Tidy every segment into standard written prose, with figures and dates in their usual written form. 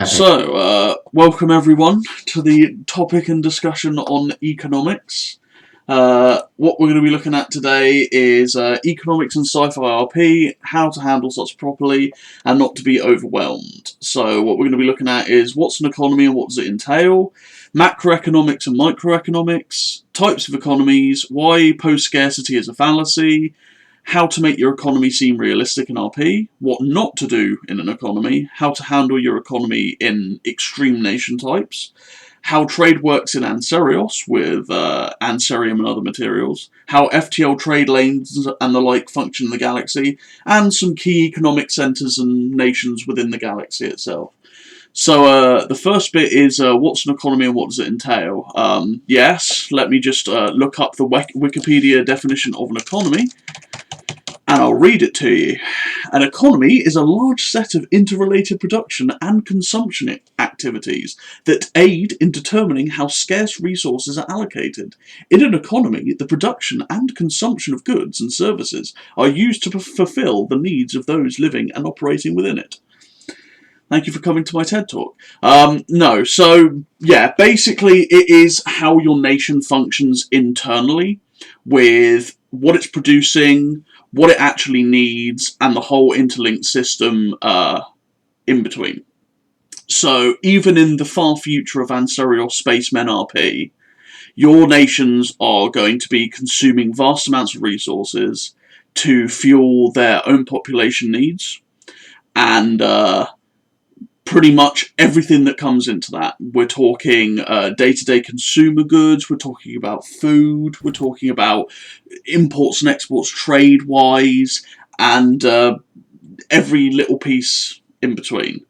So, welcome everyone to the topic and discussion on economics. What we're going to be looking at today is economics and Sci Fi RP, how to handle such properly and not to be overwhelmed. So, what we're going to be looking at is what's an economy and what does it entail, macroeconomics and microeconomics, types of economies, why post scarcity is a fallacy, how to make your economy seem realistic in RP, what not to do in an economy, how to handle your economy in extreme nation types, how trade works in Anserios with Anserium and other materials, how FTL trade lanes and the like function in the galaxy, and some key economic centres and nations within the galaxy itself. So the first bit is what's an economy and what does it entail? Yes, let me just look up the Wikipedia definition of an economy, and I'll read it to you. An economy is a large set of interrelated production and consumption activities that aid in determining how scarce resources are allocated. In an economy, the production and consumption of goods and services are used to fulfill the needs of those living and operating within it. Thank you for coming to my TED Talk. Basically it is how your nation functions internally with what it's producing, what it actually needs, and the whole interlinked system in between. So, even in the far future of Anserios Spacemen RP, your nations are going to be consuming vast amounts of resources to fuel their own population needs, and pretty much everything that comes into that. We're talking day-to-day consumer goods, we're talking about food, we're talking about imports and exports trade-wise, and every little piece in between.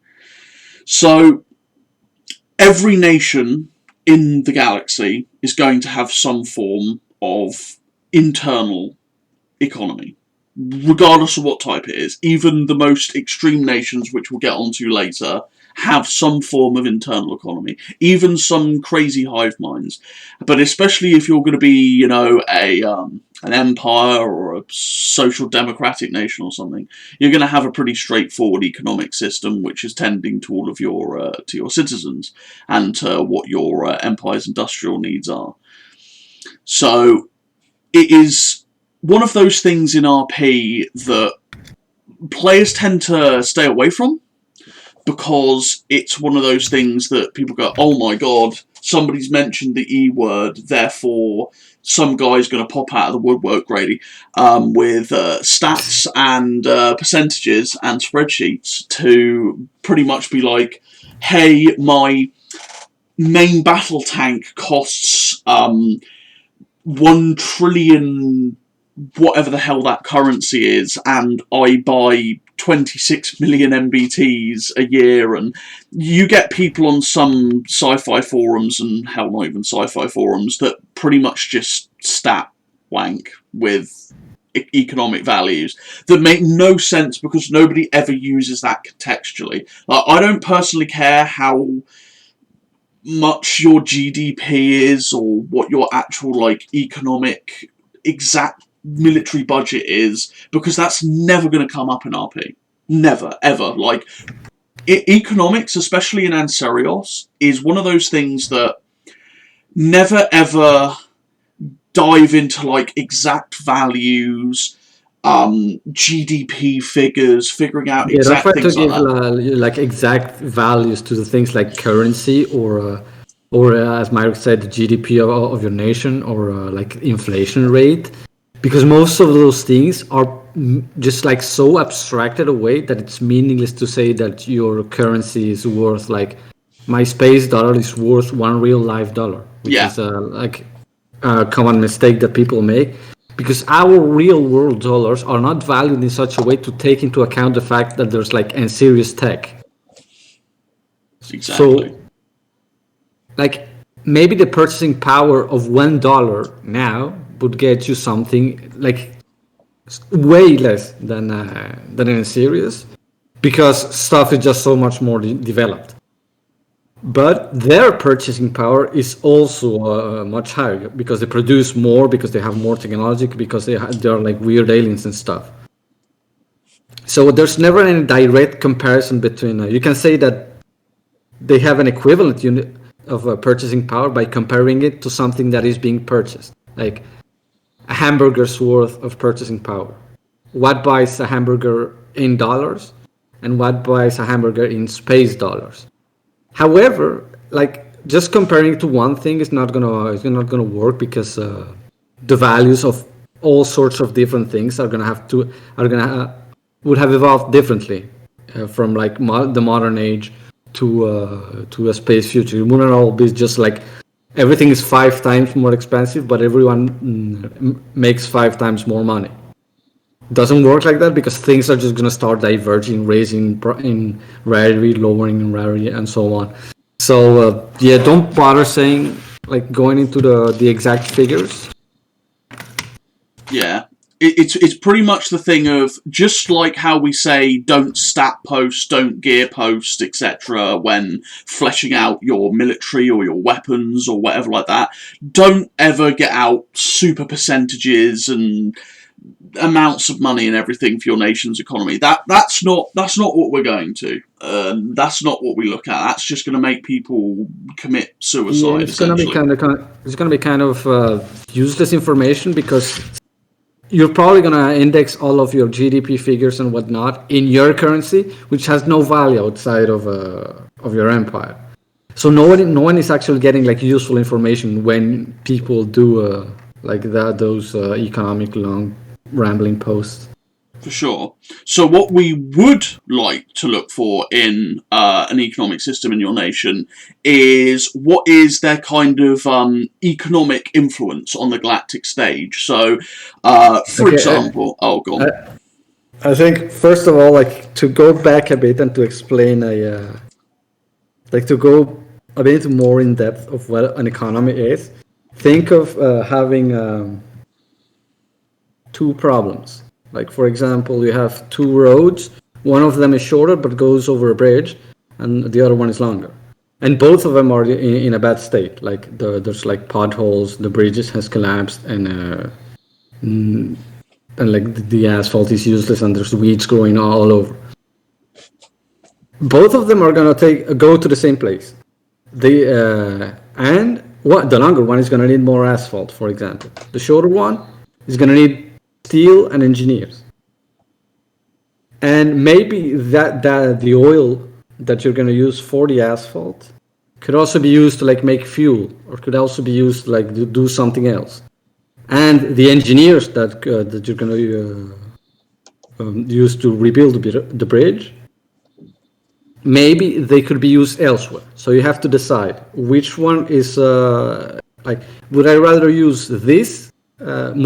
So, every nation in the galaxy is going to have some form of internal economy, regardless of what type it is. Even the most extreme nations, which we'll get onto later, have some form of internal economy. Even some crazy hive minds. But especially if you're going to be, an empire or a social democratic nation or something, you're going to have a pretty straightforward economic system which is tending to all of your to your citizens and to what your empire's industrial needs are. So it is one of those things in RP that players tend to stay away from, because it's one of those things that people go, oh my god, somebody's mentioned the E word, therefore some guy's going to pop out of the woodwork, Grady, with stats and percentages and spreadsheets to pretty much be like, hey, my main battle tank costs 1 trillion whatever the hell that currency is, and I buy 26 million MBTs a year, and you get people on some sci-fi forums, and hell, not even sci-fi forums, that pretty much just stat wank with economic values that make no sense because nobody ever uses that contextually. Like, I don't personally care how much your GDP is or what your actual economic exact military budget is, because that's never going to come up in RP. Never, ever. Economics, especially in Anserios, is one of those things that never ever dive into exact values, GDP figures, figuring out exact don't try things to give exact values to the things like currency or as Myrick said, the GDP of your nation, or inflation rate. Because most of those things are just so abstracted away that it's meaningless to say that your currency is worth my space dollar is worth one real live dollar, which is a common mistake that people make. Because our real world dollars are not valued in such a way to take into account the fact that there's serious tech. Exactly. So, maybe the purchasing power of $1 now would get you something way less than in a series, because stuff is just so much more developed. But their purchasing power is also much higher because they produce more, because they have more technology, because they're weird aliens and stuff. So there's never any direct direct comparison between. You can say that they have an equivalent unit of purchasing power by comparing it to something that is being purchased, like a hamburger's worth of purchasing power. What buys a hamburger in dollars, and what buys a hamburger in space dollars? However, like just comparing it to one thing is not gonna work, because the values of all sorts of different things would have evolved differently from like the modern age to a space future. It wouldn't all be just like everything is 5 times more expensive, but everyone makes 5 times more money. Doesn't work like that, because things are just going to start diverging, raising in rarity, lowering in rarity, and so on. So don't bother saying like going into the exact figures. Yeah. It's pretty much the thing of, just like how we say don't stat post, don't gear post, etc. when fleshing out your military or your weapons or whatever like that. Don't ever get out super percentages and amounts of money and everything for your nation's economy. That's not what we're going to. That's not what we look at. That's just going to make people commit suicide. It's going to be kind of useless information, because you're probably going to index all of your GDP figures and whatnot in your currency, which has no value outside of your empire. So no one is actually getting like useful information when people do those economic long rambling posts. For sure. So what we would like to look for in an economic system in your nation is what is their kind of economic influence on the galactic stage. So, for example... go on. I think, first of all, like, to go back a bit and to explain to go a bit more in depth of what an economy is, think of having 2 problems. Like, for example, you have 2 roads. One of them is shorter but goes over a bridge, and the other one is longer. And both of them are in a bad state. Like, there's like potholes, the bridge has collapsed, and like the asphalt is useless, and there's weeds growing all over. Both of them are gonna go to the same place. And the longer one is gonna need more asphalt, for example. The shorter one is gonna need steel and engineers. And maybe that the oil that you're going to use for the asphalt could also be used to like make fuel, or could also be used to like do something else. And the engineers that you're going to use to rebuild the bridge, maybe they could be used elsewhere. So you have to decide which one is would I rather use this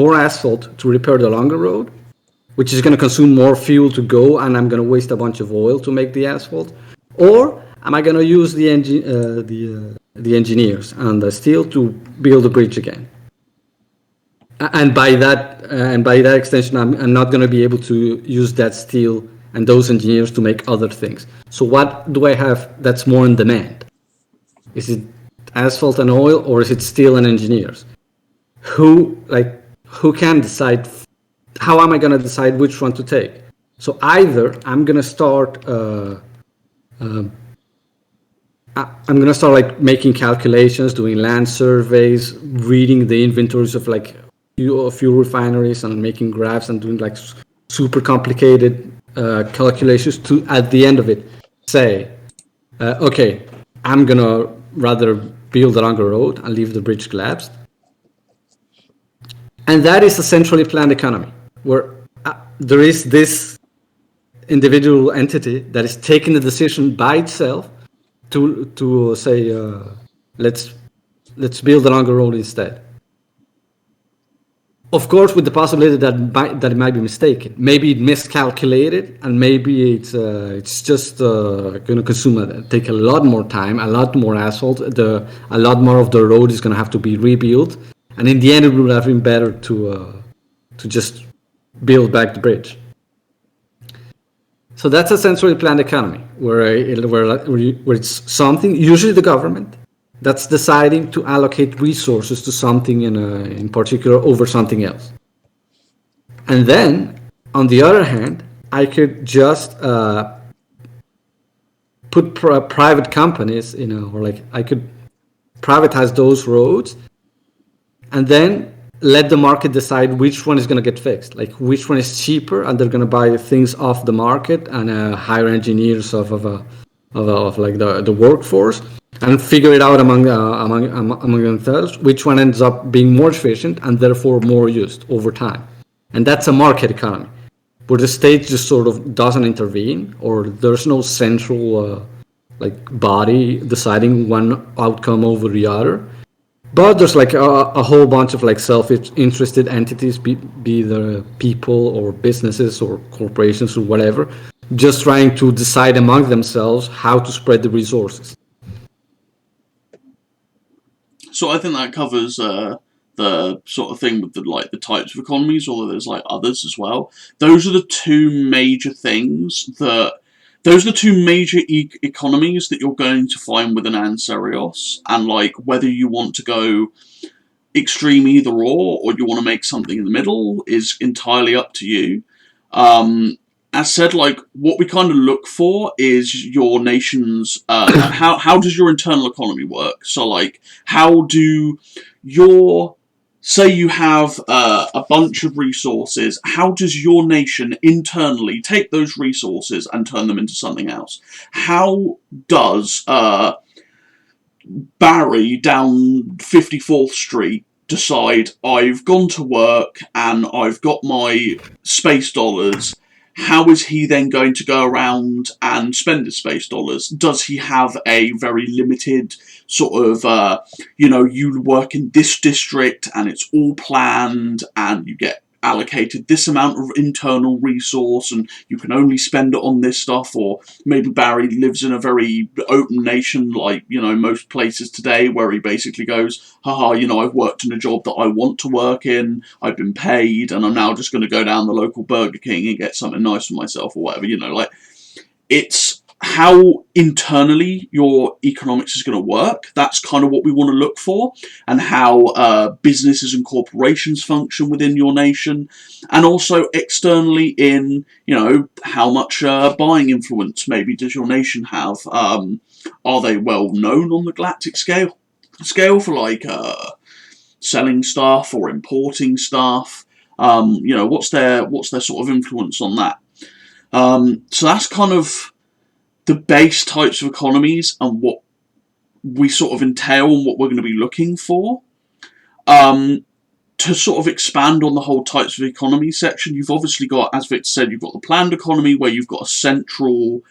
more asphalt to repair the longer road, which is going to consume more fuel to go, and I'm going to waste a bunch of oil to make the asphalt, or am I going to use the engineers and the steel to build the bridge again? And by that extension, I'm not going to be able to use that steel and those engineers to make other things. So what do I have that's more in demand? Is it asphalt and oil, or is it steel and engineers? Who can decide? How am I going to decide which one to take? So either I'm going to start like making calculations, doing land surveys, reading the inventories of like fuel refineries, and making graphs and doing like super complicated calculations to, at the end of it, say, okay, I'm going to rather build a longer road and leave the bridge collapsed. And that is a centrally planned economy, where there is this individual entity that is taking the decision by itself to say, let's build a longer road instead. Of course, with the possibility that it might be mistaken. Maybe it miscalculated, and maybe it's just going to take a lot more time, a lot more asphalt. A lot more of the road is going to have to be rebuilt. And in the end, it would have been better to just build back the bridge. So that's a centrally planned economy, where it's something, usually the government, that's deciding to allocate resources to something in particular over something else. And then, on the other hand, I could just put private companies, or like I could privatize those roads, and then let the market decide which one is going to get fixed, like which one is cheaper, and they're going to buy things off the market and hire engineers of like the workforce, and figure it out among themselves which one ends up being more efficient and therefore more used over time. And that's a market economy where the state just sort of doesn't intervene, or there's no central like body deciding one outcome over the other. But there's like a whole bunch of like self-interested entities, be the people or businesses or corporations or whatever, just trying to decide among themselves how to spread the resources. So I think that covers the sort of thing with the types of economies, although there's like others as well. Those are the two major things those are the two major economies that you're going to find within Ansarios, and like whether you want to go extreme either or you want to make something in the middle is entirely up to you. As said, like what we kind of look for is your nation's how does your internal economy work? So like how do your say you have a bunch of resources, how does your nation internally take those resources and turn them into something else? How does Barry down 54th Street decide, I've gone to work and I've got my space dollars? How is he then going to go around and spend his space dollars? Does he have a very limited sort of, you work in this district and it's all planned and you get allocated this amount of internal resource and you can only spend it on this stuff? Or maybe Barry lives in a very open nation like, most places today, where he basically goes, haha, I've worked in a job that I want to work in, I've been paid, and I'm now just going to go down the local Burger King and get something nice for myself or whatever, it's how internally your economics is going to work. That's kind of what we want to look for, and how businesses and corporations function within your nation, and also externally in, how much buying influence maybe does your nation have. Are they well known on the galactic scale for like selling stuff or importing stuff? What's their sort of influence on that? So that's kind of the base types of economies and what we sort of entail and what we're going to be looking for. To sort of expand on the whole types of economy section, you've obviously got, as Victor said, you've got the planned economy, where you've got a central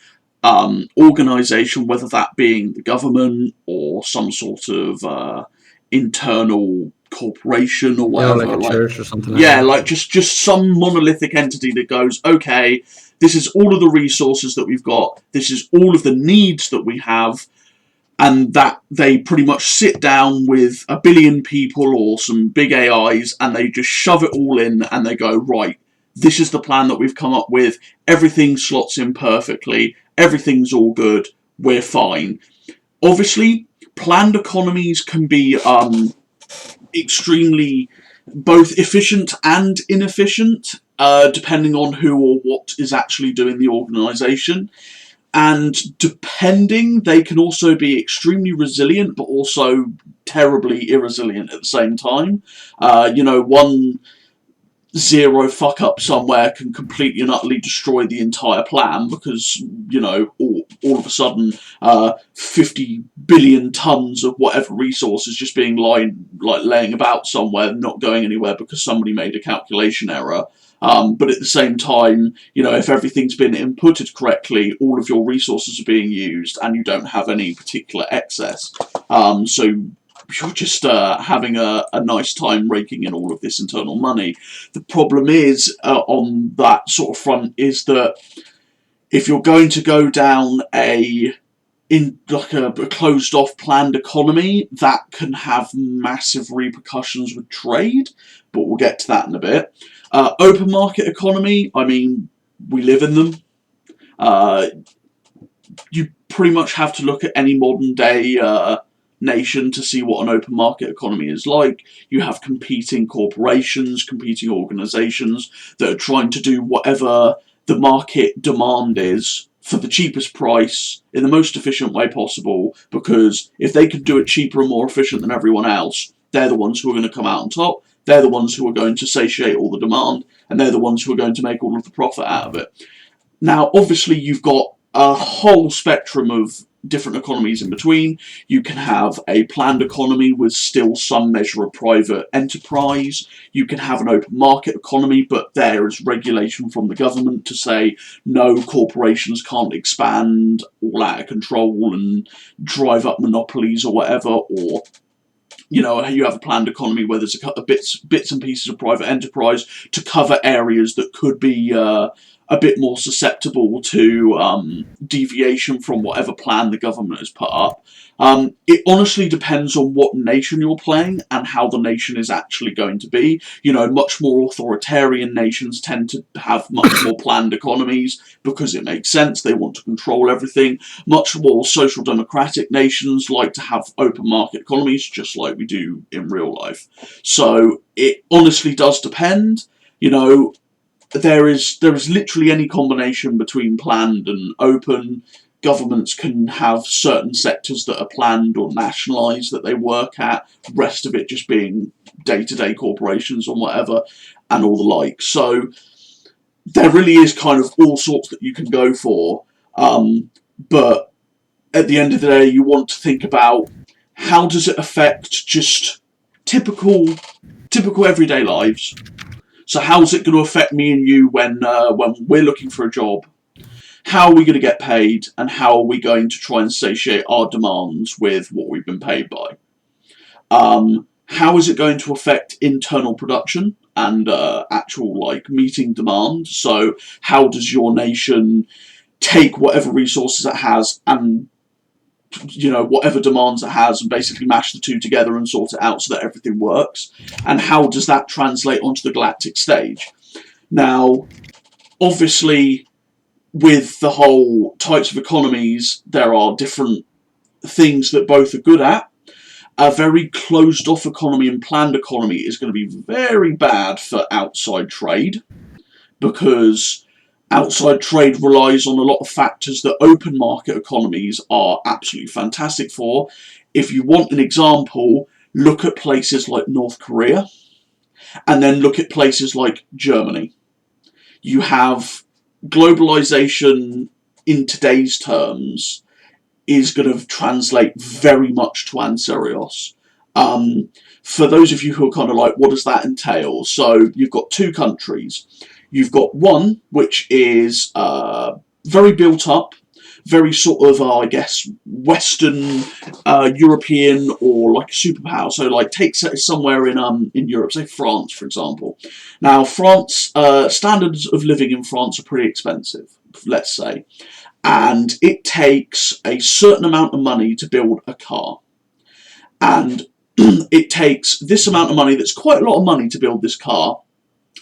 organisation, whether that being the government or some sort of internal corporation or whatever. Like a church or something like that. Like just some monolithic entity that goes, okay, this is all of the resources that we've got, this is all of the needs that we have, and that they pretty much sit down with a billion people or some big AIs and they just shove it all in and they go, right, this is the plan that we've come up with, everything slots in perfectly, everything's all good, we're fine. Obviously, planned economies can be extremely both efficient and inefficient, depending on who or what is actually doing the organisation. And depending, they can also be extremely resilient, but also terribly irresilient at the same time. One zero fuck up somewhere can completely and utterly destroy the entire plan because, all of a sudden 50 billion tons of whatever resource is just being laying about somewhere, not going anywhere because somebody made a calculation error. But at the same time, if everything's been inputted correctly, all of your resources are being used and you don't have any particular excess. So you're just having a nice time raking in all of this internal money. The problem is, on that sort of front, is that if you're going to go down a closed-off planned economy, that can have massive repercussions with trade, but we'll get to that in a bit. Open market economy, I mean, we live in them. You pretty much have to look at any modern day nation to see what an open market economy is like. You have competing corporations, competing organisations that are trying to do whatever the market demand is for the cheapest price in the most efficient way possible, because if they can do it cheaper and more efficient than everyone else, they're the ones who are going to come out on top. They're the ones who are going to satiate all the demand, and they're the ones who are going to make all of the profit out of it. Now, obviously, you've got a whole spectrum of different economies in between. You can have a planned economy with still some measure of private enterprise. You can have an open market economy, but there is regulation from the government to say no, corporations can't expand all out of control and drive up monopolies or whatever. Or, you know, you have a planned economy where there's a couple of bits and pieces of private enterprise to cover areas that could be a bit more susceptible to deviation from whatever plan the government has put up. It honestly depends on what nation you're playing and how the nation is actually going to be. You know, much more authoritarian nations tend to have much more planned economies because it makes sense. They want to control everything. Much more social democratic nations like to have open market economies, just like we do in real life. So it honestly does depend. You know, there is literally any combination between planned and open. Governments can have certain sectors that are planned or nationalised that they work at, the rest of it just being day-to-day corporations or whatever, and all the like. So there really is kind of all sorts that you can go for, but at the end of the day, you want to think about how does it affect just typical everyday lives. So how's it going to affect me and you when we're looking for a job? How are we going to get paid, and how are we going to try and satiate our demands with what we've been paid by? How is it going to affect internal production and actual like meeting demand? So how does your nation take whatever resources it has and, you know, whatever demands it has and basically mash the two together and sort it out so that everything works? And how does that translate onto the galactic stage? Now, obviously, with the whole types of economies, there are different things that both are good at. A very closed-off economy and planned economy is going to be very bad for outside trade, because outside trade relies on a lot of factors that open market economies are absolutely fantastic for. If you want an example, look at places like North Korea, and then look at places like Germany. You have globalization in today's terms is going to translate very much to anserios. For those of you who are kind of like, what does that entail? So you've got two countries. You've got one which is very built up, very sort of, I guess, Western European or like a superpower. So like take somewhere in Europe, say France, for example. Now France, standards of living in France are pretty expensive, let's say. And it takes a certain amount of money to build a car. And it takes this amount of money, that's quite a lot of money to build this car,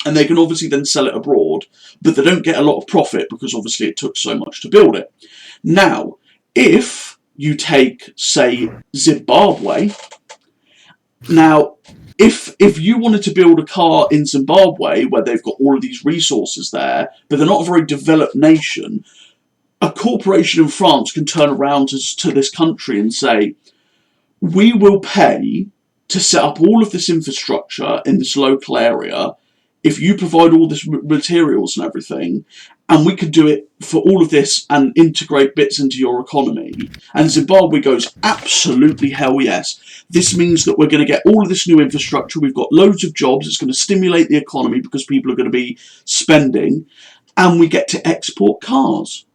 and they can obviously then sell it abroad, but they don't get a lot of profit because obviously it took so much to build it. Now, if you take, say, Zimbabwe, now, if you wanted to build a car in Zimbabwe where they've got all of these resources there, but they're not a very developed nation, a corporation in France can turn around to this country and say, we will pay to set up all of this infrastructure in this local area if you provide all this materials and everything, and we could do it for all of this and integrate bits into your economy. And Zimbabwe goes, absolutely, hell yes. This means that we're going to get all of this new infrastructure, we've got loads of jobs, it's going to stimulate the economy because people are going to be spending, and we get to export cars.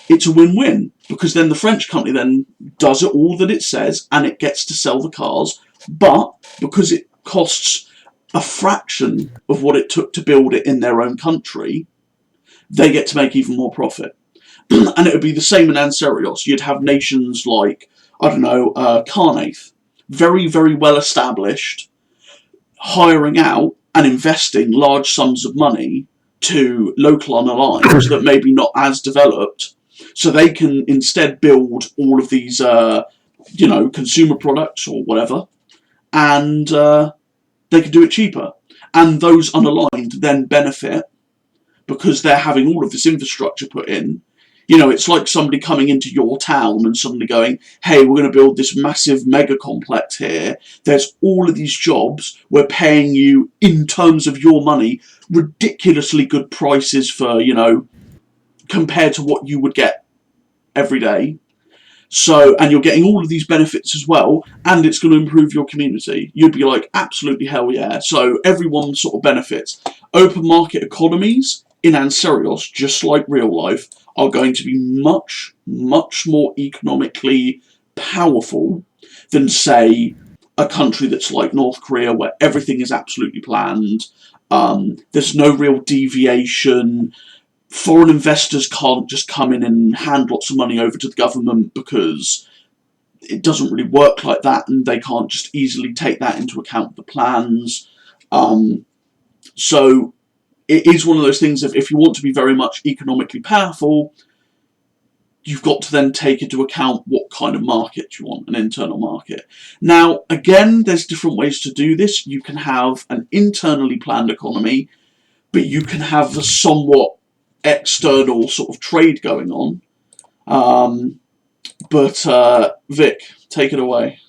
It's a win-win, because then the French company then does it all that it says, and it gets to sell the cars, but because it costs a fraction of what it took to build it in their own country, they get to make even more profit. And it would be the same in Anserios. You'd have nations like, I don't know, Carnath, very, very well established, hiring out and investing large sums of money to local unaligned that maybe not as developed, so they can instead build all of these, you know, consumer products or whatever, and they can do it cheaper. And those unaligned then benefit because they're having all of this infrastructure put in. It's like somebody coming into your town and suddenly going, hey, we're going to build this massive mega complex here. There's all of these jobs. We're paying you, in terms of your money, ridiculously good prices for, compared to what you would get every day. So, and you're getting all of these benefits as well, and it's going to improve your community. You'd be like, absolutely hell yeah. So everyone sort of benefits. Open market economies in Anserios, just like real life, are going to be much, much more economically powerful than, say, a country that's like North Korea, where everything is absolutely planned. There's no real deviation. Foreign investors can't just come in and hand lots of money over to the government because it doesn't really work like that, and they can't just easily take that into account with the plans. So it is one of those things that if you want to be very much economically powerful, you've got to then take into account what kind of market you want, an internal market. Now, again, there's different ways to do this. You can have an internally planned economy, but you can have a somewhat external sort of trade going on. But Vic, take it away.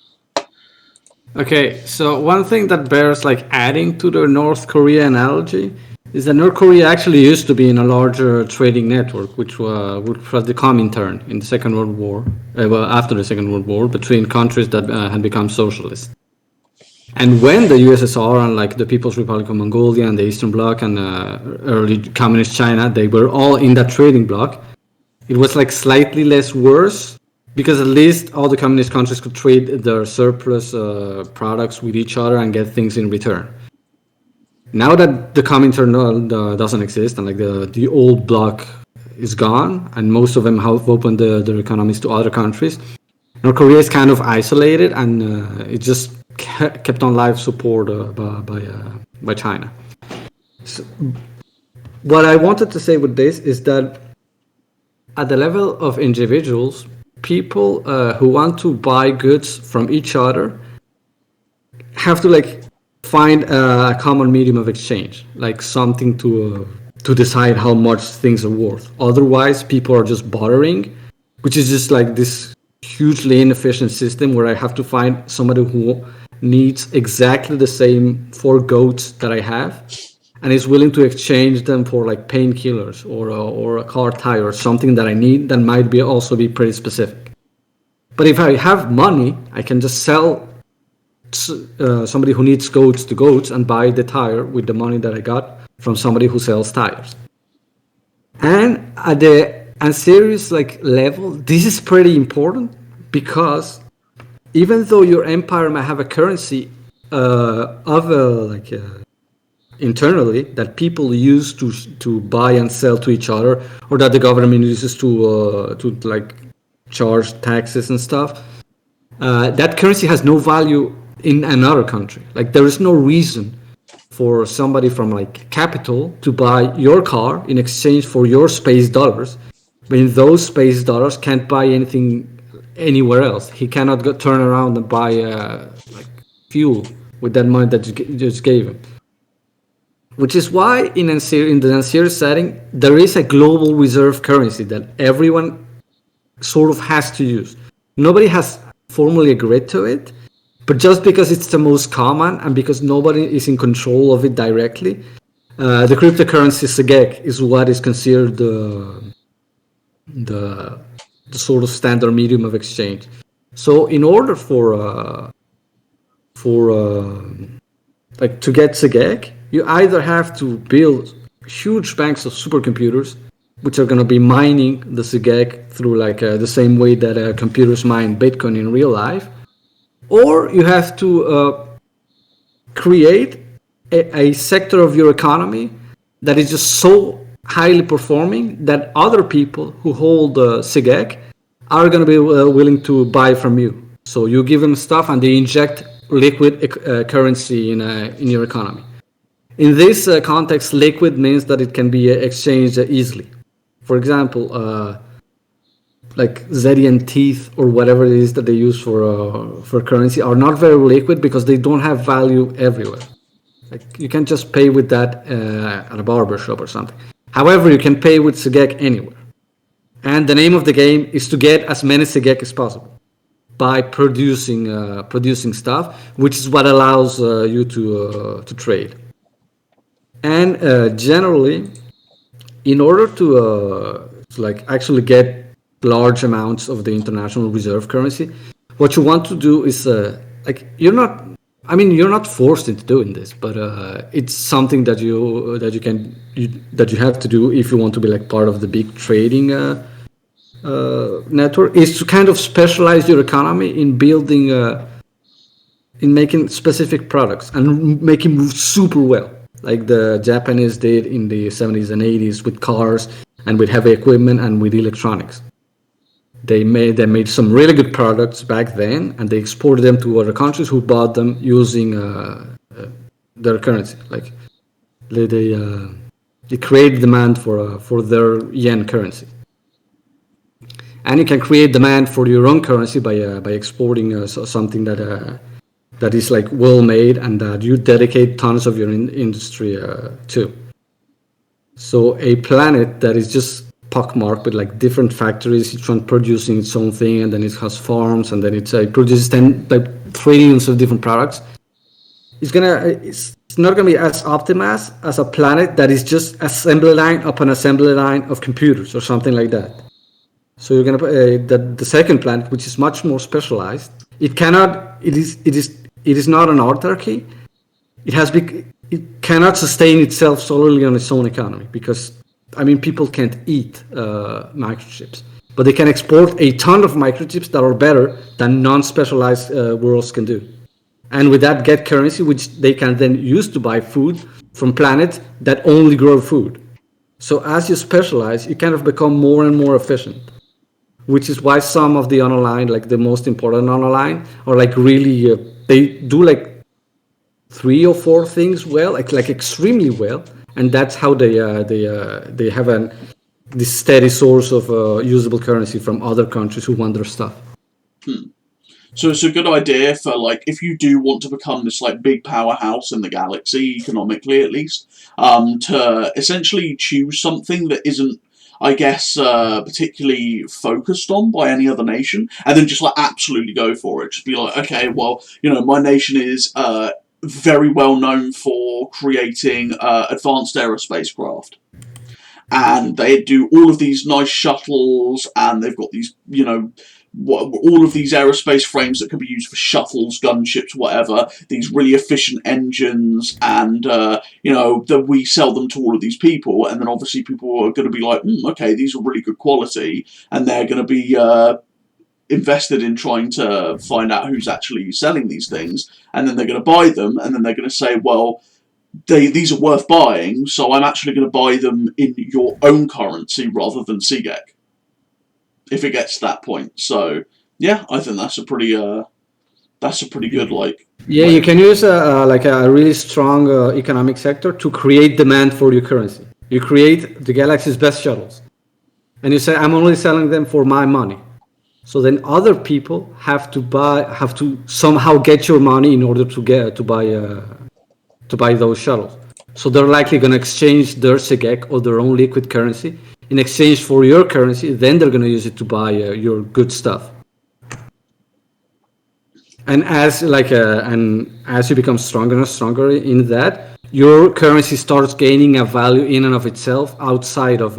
Okay, so one thing that bears like adding to the North Korea analogy is that North Korea actually used to be in a larger trading network, which was the Comintern in the Second World War, after the Second World War, between countries that had become socialist. And when the USSR and like the People's Republic of Mongolia and the Eastern Bloc and early communist China, they were all in that trading bloc. It was like slightly less worse because at least all the communist countries could trade their surplus products with each other and get things in return. Now that the Comintern doesn't exist and like the old bloc is gone and most of them have opened their economies to other countries, North Korea is kind of isolated and it just kept on life support by China. So, what I wanted to say with this is that at the level of individuals, people who want to buy goods from each other have to like find a common medium of exchange, like something to decide how much things are worth. Otherwise, people are just bartering, which is just like this hugely inefficient system where I have to find somebody who needs exactly the same 4 goats that I have and is willing to exchange them for like painkillers or a car tire or something that I need that might also be pretty specific. But if I have money, I can just sell somebody who needs goats to goats and buy the tire with the money that I got from somebody who sells tires. And at the Anserios like level, this is pretty important because even though your empire might have a currency internally that people use to buy and sell to each other, or that the government uses to like charge taxes and stuff, that currency has no value in another country. Like there is no reason for somebody from like capital to buy your car in exchange for your space dollars, when those space dollars can't buy anything anywhere else. He cannot turn around and buy like fuel with that money that you just gave him. Which is why in the Anserios setting, there is a global reserve currency that everyone sort of has to use. Nobody has formally agreed to it, but just because it's the most common and because nobody is in control of it directly, the cryptocurrency SEGEC is what is considered the sort of standard medium of exchange. So in order for like to get SEGEC, you either have to build huge banks of supercomputers, which are going to be mining the SEGEC through like the same way that computers mine Bitcoin in real life, or you have to create a sector of your economy that is just so highly performing that other people who hold SEGEC are going to be willing to buy from you. So you give them stuff and they inject liquid currency in your economy. In this context, liquid means that it can be exchanged easily. For example, like Zedian teeth or whatever it is that they use for currency are not very liquid because they don't have value everywhere. Like you can't just pay with that at a barber shop or something. However, you can pay with SEGEC anywhere. And the name of the game is to get as many segek as possible by producing stuff, which is what allows you to trade. And generally, in order to like actually get large amounts of the international reserve currency, what you want to do is like you're not forced into doing this, but it's something that you have to do if you want to be like part of the big trading network, is to kind of specialize your economy in building in making specific products and making move super well, like the Japanese did in the 70s and 80s with cars and with heavy equipment and with electronics. They made some really good products back then, and they exported them to other countries who bought them using their currency. Like they create demand for their yen currency, and you can create demand for your own currency by exporting something that is like well made and that you dedicate tons of your industry to. So a planet that is just pockmarked with like different factories, each one producing its own thing, and then it has farms, and then it produces trillions of different products. It's not gonna be as optimized as a planet that is just assembly line upon assembly line of computers or something like that. So you're gonna the second planet, which is much more specialized. It is not an autarky. It cannot sustain itself solely on its own economy, because people can't eat microchips, but they can export a ton of microchips that are better than non-specialized worlds can do. And with that, get currency, which they can then use to buy food from planets that only grow food. So as you specialize, you kind of become more and more efficient, which is why some of the online, like the most important online, are like really, they do like 3 or 4 things well, like extremely well. And that's how they have this steady source of usable currency from other countries who want their stuff. So it's a good idea for, like, if you do want to become this like big powerhouse in the galaxy, economically at least, to essentially choose something that isn't, I guess, particularly focused on by any other nation, and then just like absolutely go for it. Just be like, okay, well, my nation is very well known for creating advanced aerospacecraft craft. And they do all of these nice shuttles, and they've got these, all of these aerospace frames that can be used for shuttles, gunships, whatever, these really efficient engines, and, that we sell them to all of these people, and then obviously people are going to be like, okay, these are really good quality, and they're going to be invested in trying to find out who's actually selling these things, and then they're going to buy them, and then they're going to say, well, these are worth buying, so I'm actually going to buy them in your own currency rather than Segek, if it gets to that point. So yeah, I think that's a pretty good you can use a really strong economic sector to create demand for your currency. You create the galaxy's best shuttles, and you say, I'm only selling them for my money. So then other people have to somehow get your money in order to buy those shuttles. So they're likely going to exchange their Segek or their own liquid currency in exchange for your currency. Then they're going to use it to buy your good stuff. And as you become stronger and stronger in that, your currency starts gaining a value in and of itself outside of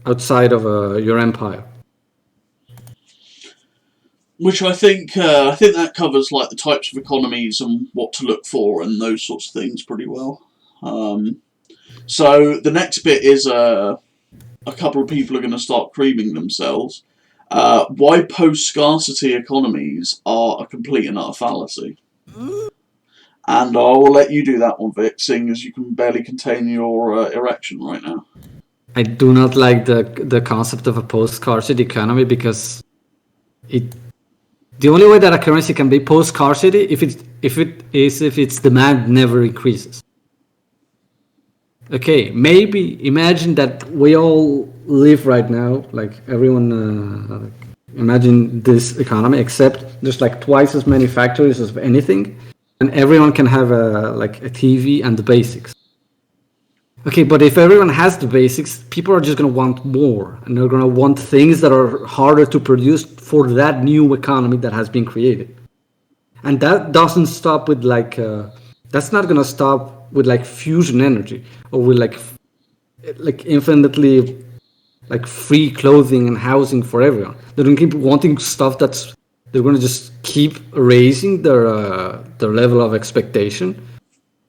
your empire. Which I think that covers like the types of economies and what to look for and those sorts of things pretty well. So the next bit is a couple of people are going to start creaming themselves. Why post-scarcity economies are a complete and utter fallacy. And I will let you do that one, Vic, seeing as you can barely contain your erection right now. I do not like the concept of a post-scarcity economy, because the only way that a currency can be post-scarcity if its demand never increases. Okay, maybe imagine that we all live right now, like everyone, imagine this economy, except there's like twice as many factories as anything, and everyone can have a TV and the basics. Okay, but if everyone has the basics, people are just going to want more, and they're going to want things that are harder to produce for that new economy that has been created. And that doesn't stop with that's not going to stop with like fusion energy or with like infinitely like free clothing and housing for everyone. They're going to keep wanting stuff that's they're going to just keep raising their level of expectation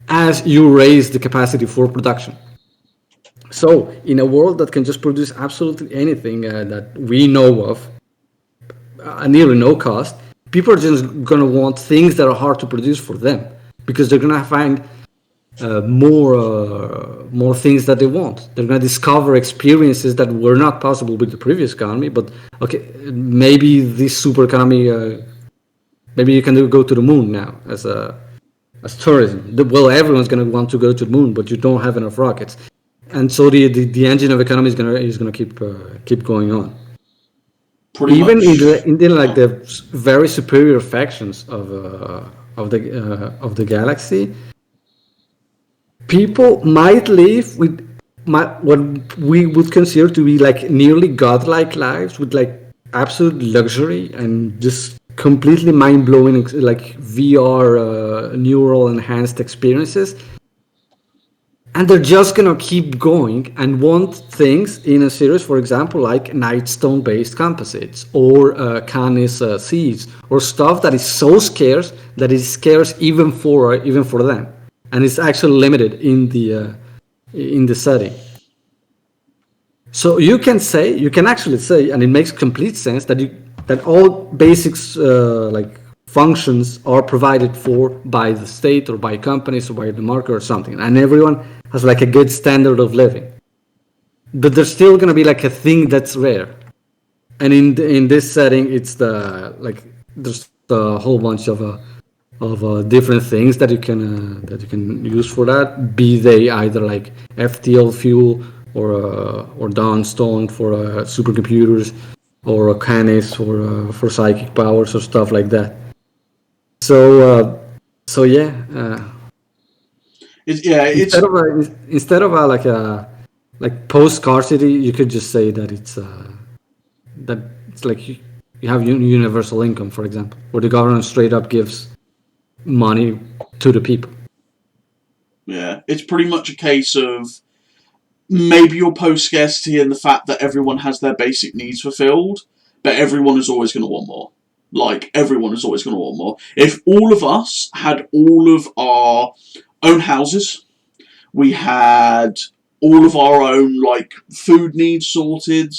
as you raise the capacity for production. So, in a world that can just produce absolutely anything that we know of, nearly no cost, people are just going to want things that are hard to produce for them because they're going to find more things that they want. They're going to discover experiences that were not possible with the previous economy. But okay, maybe this super economy, maybe you can go to the moon now as tourism. Well, everyone's going to want to go to the moon, but you don't have enough rockets, and so the engine of economy is going to keep going on. Pretty Even much. in the like the very superior factions of the galaxy, people might live with what we would consider to be like nearly godlike lives with like absolute luxury and just completely mind-blowing like VR neural enhanced experiences, and they're just gonna keep going and want things in a series, for example, like nightstone based composites or canis seeds or stuff that is so scarce that is scarce even for them, and it's actually limited in the setting. So you can actually say, and it makes complete sense that all basics like functions are provided for by the state or by companies or by the market or something, and everyone has like a good standard of living. But there's still gonna be like a thing that's rare, and in this setting, it's there's a whole bunch of different things that you can use for that. Be they either like FTL fuel or Dawnstone for supercomputers, or Canis for psychic powers or stuff like that. So yeah. Yeah, it's Instead of like post scarcity, you could just say that it's like you have universal income, for example, where the government straight up gives money to the people. yeah, it's pretty much a case of maybe your post scarcity and the fact that everyone has their basic needs fulfilled, but everyone is always going to want more. Like, everyone is always going to want more. If all of us had all of our own houses, we had all of our own, like, food needs sorted,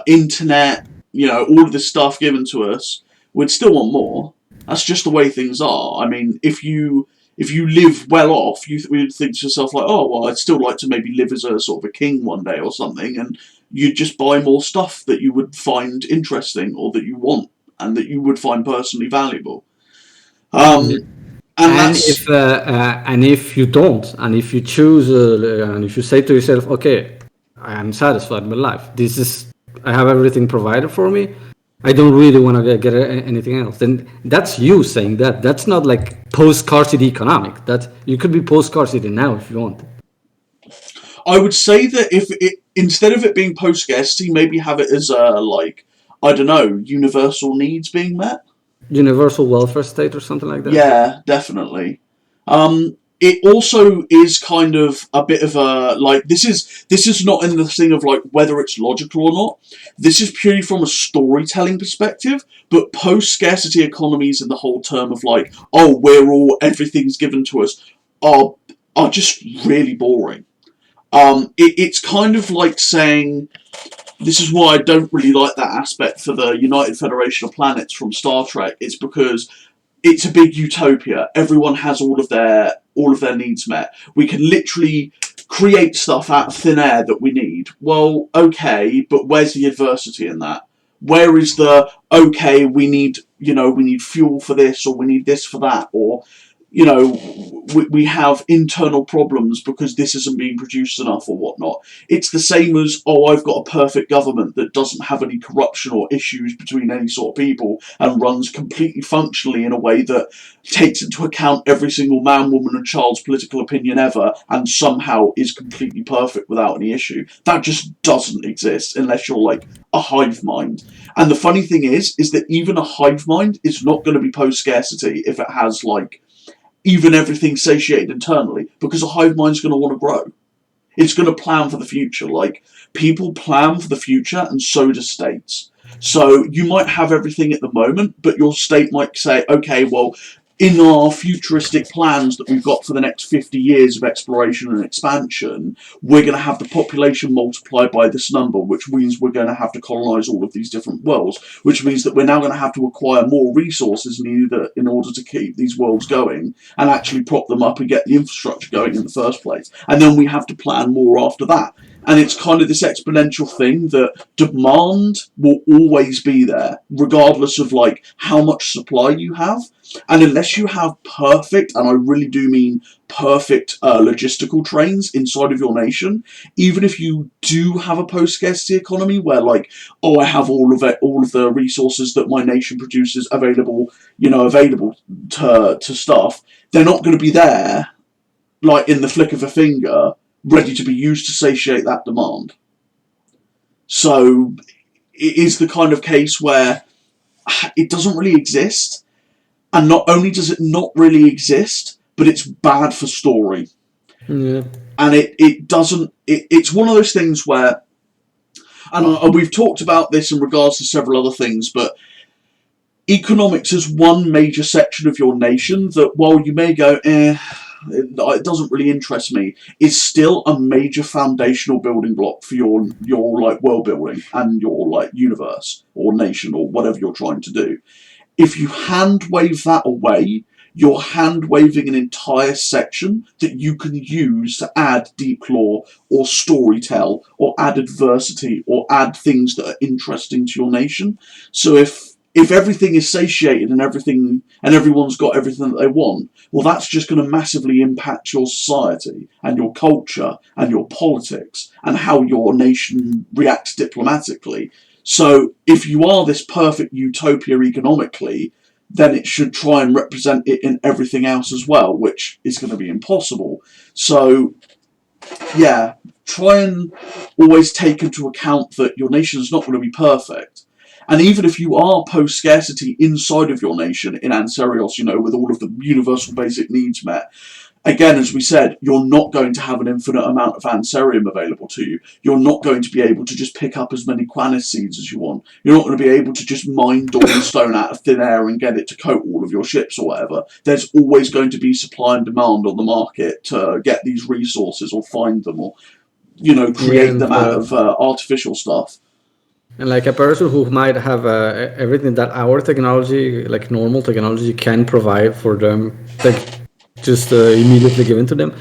internet, all of this stuff given to us, we'd still want more. That's just the way things are. I mean, if you live well off, would think to yourself like, oh well, I'd still like to maybe live as a sort of a king one day or something, and you'd just buy more stuff that you would find interesting or that you want and that you would find personally valuable. Um, and that's And if you don't, and if you choose, and if you say to yourself, okay, I am satisfied with life. I have everything provided for me. I don't really want to get anything else. Then that's you saying that. That's not like post scarcity economic. That you could be post scarcity now if you want. I would say that if it instead of it being post scarcity, maybe have it as like, I don't know, universal needs being met. Universal welfare state or something like that. Yeah, definitely. It also is kind of a bit of a like this is not in the thing of like whether it's logical or not. This is purely from a storytelling perspective. But post scarcity economies and the whole term of like, oh, everything's given to us are just really boring. It's kind of like saying, this is why I don't really like that aspect for the United Federation of Planets from Star Trek. It's because it's a big utopia. Everyone has all of their needs met. We can literally create stuff out of thin air that we need. Well, okay, but where's the adversity in that? Where is the okay? We need fuel for this, or we need this for that, or you know, we have internal problems because this isn't being produced enough or whatnot. It's the same as, oh, I've got a perfect government that doesn't have any corruption or issues between any sort of people and runs completely functionally in a way that takes into account every single man, woman and child's political opinion ever and somehow is completely perfect without any issue. That just doesn't exist unless you're like a hive mind. And the funny thing is that even a hive mind is not going to be post-scarcity if it has like even everything satiated internally, because a hive mind's going to want to grow. It's going to plan for the future. Like, people plan for the future, and so do states. So you might have everything at the moment, but your state might say, okay, well, in our futuristic plans that we've got for the next 50 years of exploration and expansion, we're going to have the population multiplied by this number, which means we're going to have to colonize all of these different worlds, which means that we're now going to have to acquire more resources in order to keep these worlds going and actually prop them up and get the infrastructure going in the first place. And then we have to plan more after that. And it's kind of this exponential thing that demand will always be there, regardless of like how much supply you have. And unless you have perfect, and I really do mean perfect logistical trains inside of your nation, even if you do have a post-scarcity economy where like, oh, I have all of the resources that my nation produces available, available to stuff, they're not going to be there like in the flick of a finger, ready to be used to satiate that demand. So it is the kind of case where it doesn't really exist, and not only does it not really exist, but it's bad for story. Yeah. And it doesn't, it's one of those things where, and we've talked about this in regards to several other things, but economics is one major section of your nation that, while you may go, it doesn't really interest me, is still a major foundational building block for your like world building and your like universe or nation or whatever you're trying to do. If you hand wave that away, you're hand waving an entire section that you can use to add deep lore or storytell or add adversity or add things that are interesting to your nation. So if everything is satiated and everyone's got everything that they want, well, that's just going to massively impact your society and your culture and your politics and how your nation reacts diplomatically. So if you are this perfect utopia economically, then it should try and represent it in everything else as well, which is going to be impossible. So, yeah, try and always take into account that your nation is not going to be perfect. And even if you are post-scarcity inside of your nation in Anserios, with all of the universal basic needs met, again, as we said, you're not going to have an infinite amount of Anserium available to you. You're not going to be able to just pick up as many Quanis seeds as you want. You're not going to be able to just mine Dawnstone out of thin air and get it to coat all of your ships or whatever. There's always going to be supply and demand on the market to get these resources or find them or, create them out of artificial stuff. And like a person who might have everything that our technology, like normal technology, can provide for them, like just immediately given to them,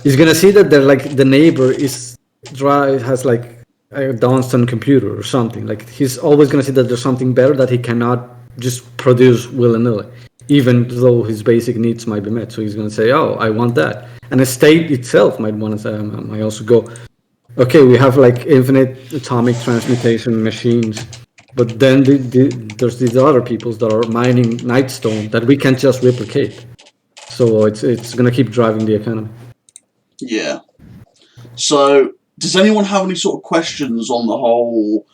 is gonna see that they're like the neighbor has like a Dunstan computer or something. Like he's always gonna see that there's something better that he cannot just produce willy-nilly, even though his basic needs might be met. So he's gonna say, "Oh, I want that," and the state itself might want to say, "I also go." Okay, we have like infinite atomic transmutation machines, but then there's these other peoples that are mining Nightstone that we can't just replicate. So it's gonna keep driving the economy. Yeah. So, does anyone have any sort of questions on the whole,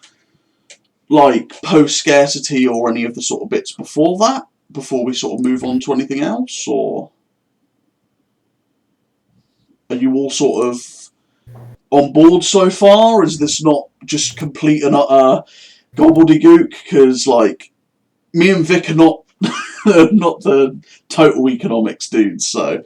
like, post-scarcity or any of the sort of bits before that? Before we sort of move on to anything else? Or are you all sort of on board so far? Is this not just complete and utter gobbledygook? Because, like, me and Vic are not not the total economics dudes, so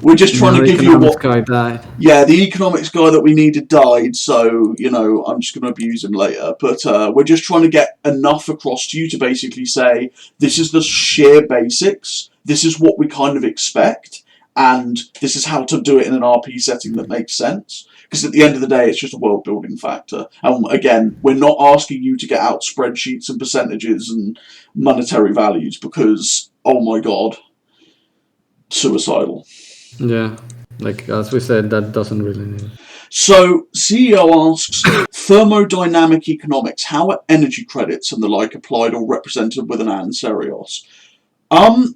we're just trying to give you what. Guy died. Yeah, the economics guy that we needed died, so I'm just going to abuse him later. But we're just trying to get enough across to you to basically say this is the sheer basics. This is what we kind of expect. And this is how to do it in an RP setting that makes sense. Because at the end of the day, it's just a world building factor. And again, we're not asking you to get out spreadsheets and percentages and monetary values because, oh my god, suicidal. Yeah, like as we said, that doesn't really need. So, CEO asks, thermodynamic economics, how are energy credits and the like applied or represented with an anserios? I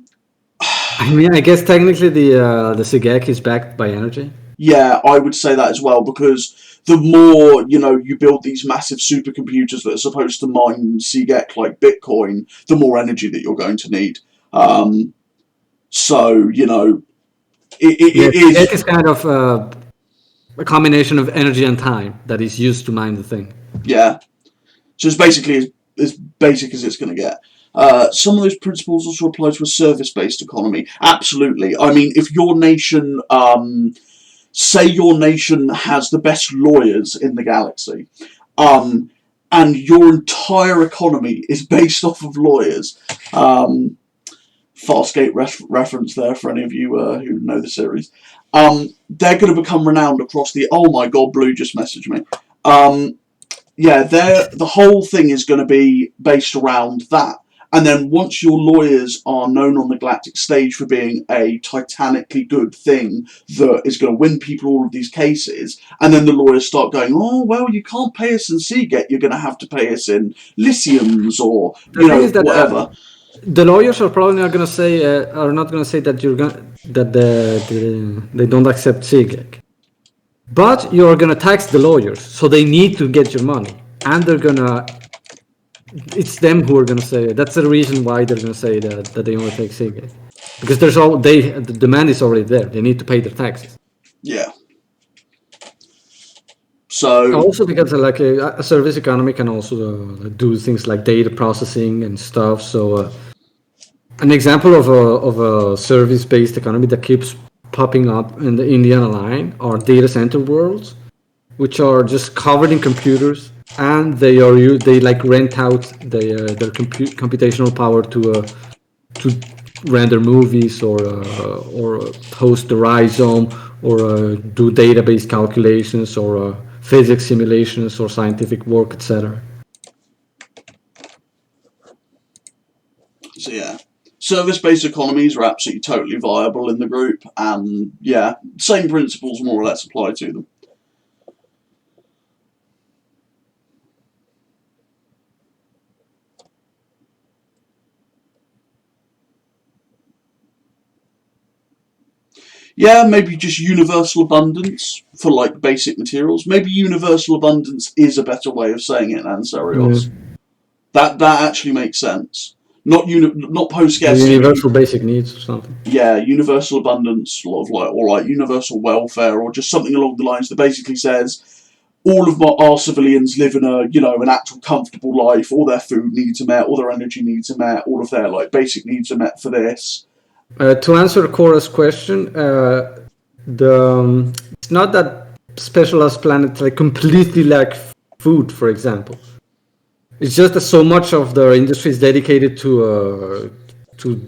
mean, I guess technically the SIGEC is backed by energy. Yeah, I would say that as well, because the more, you build these massive supercomputers that are supposed to mine SIGEC like Bitcoin, the more energy that you're going to need. So, it SIGEC is, is kind of a combination of energy and time that is used to mine the thing. yeah. So it's basically as basic as it's going to get. Some of those principles also apply to a service-based economy. Absolutely. I mean, if your nation, say your nation has the best lawyers in the galaxy, and your entire economy is based off of lawyers. Farscape reference there for any of you who know the series. They're going to become renowned across the. Oh my God, Blue just messaged me. Yeah, the whole thing is going to be based around that. And then once your lawyers are known on the galactic stage for being a titanically good thing that is going to win people all of these cases, and then the lawyers start going, oh, well, you can't pay us in Seagate, you're going to have to pay us in lithiums or, The thing is that whatever. The lawyers are probably not going to say that you're going that they don't accept SIGEC, but you're going to tax the lawyers, so they need to get your money, and they're gonna. It's them who are going to say that's the reason why they're going to say that they only take SIGEC, because the demand is already there. They need to pay their taxes. Yeah. So also because like a service economy can also do things like data processing and stuff. So. An example of a service-based economy that keeps popping up in the Indiana line are data center worlds, which are just covered in computers, and they like rent out their computational power to render movies or host the rhizome or do database calculations or physics simulations or scientific work, etc. So yeah, service-based economies are absolutely totally viable in the group, and yeah, same principles more or less apply to them. Yeah, maybe just universal abundance for like basic materials. Maybe universal abundance is a better way of saying it than Ansarios. That actually makes sense. Not post scarcity. Universal basic needs or something. Yeah, universal abundance, or universal welfare, or just something along the lines that basically says all of our civilians live in an actual comfortable life. All their food needs are met, all their energy needs are met, all of their basic needs are met for this. To answer Cora's question, it's not that specialized planets completely lack food, for example. It's just that so much of their industry is dedicated to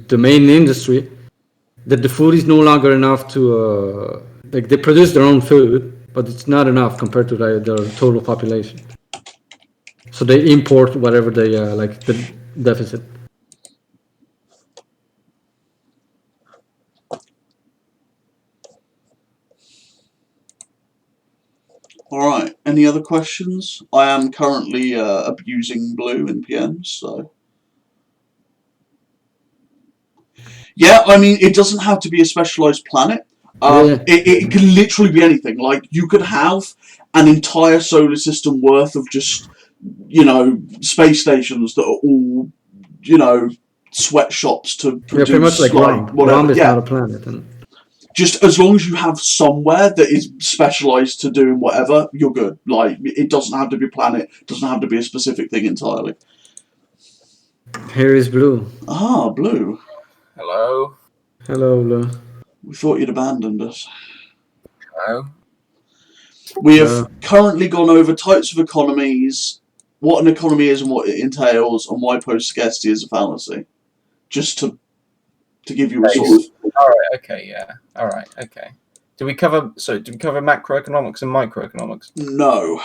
the main industry that the food is no longer enough to they produce their own food, but it's not enough compared to their total population. So they import whatever they the deficit. Alright, any other questions? I am currently abusing Blue in PMs, so. Yeah, I mean, it doesn't have to be a specialized planet. It can literally be anything. Like, you could have an entire solar system worth of just, space stations that are all, sweatshops to produce, pretty much like whatever. Rom is not a planet. Just as long as you have somewhere that is specialized to doing whatever, you're good. Like, it doesn't have to be a planet, it doesn't have to be a specific thing entirely. Here is Blue. Ah, Blue. Hello. Hello, Blue. We thought you'd abandoned us. Hello. We have currently gone over types of economies, what an economy is and what it entails, and why post-scarcity is a fallacy. Just to give you a sort of... Alright, okay, yeah. Alright, okay. Did we cover macroeconomics and microeconomics? No.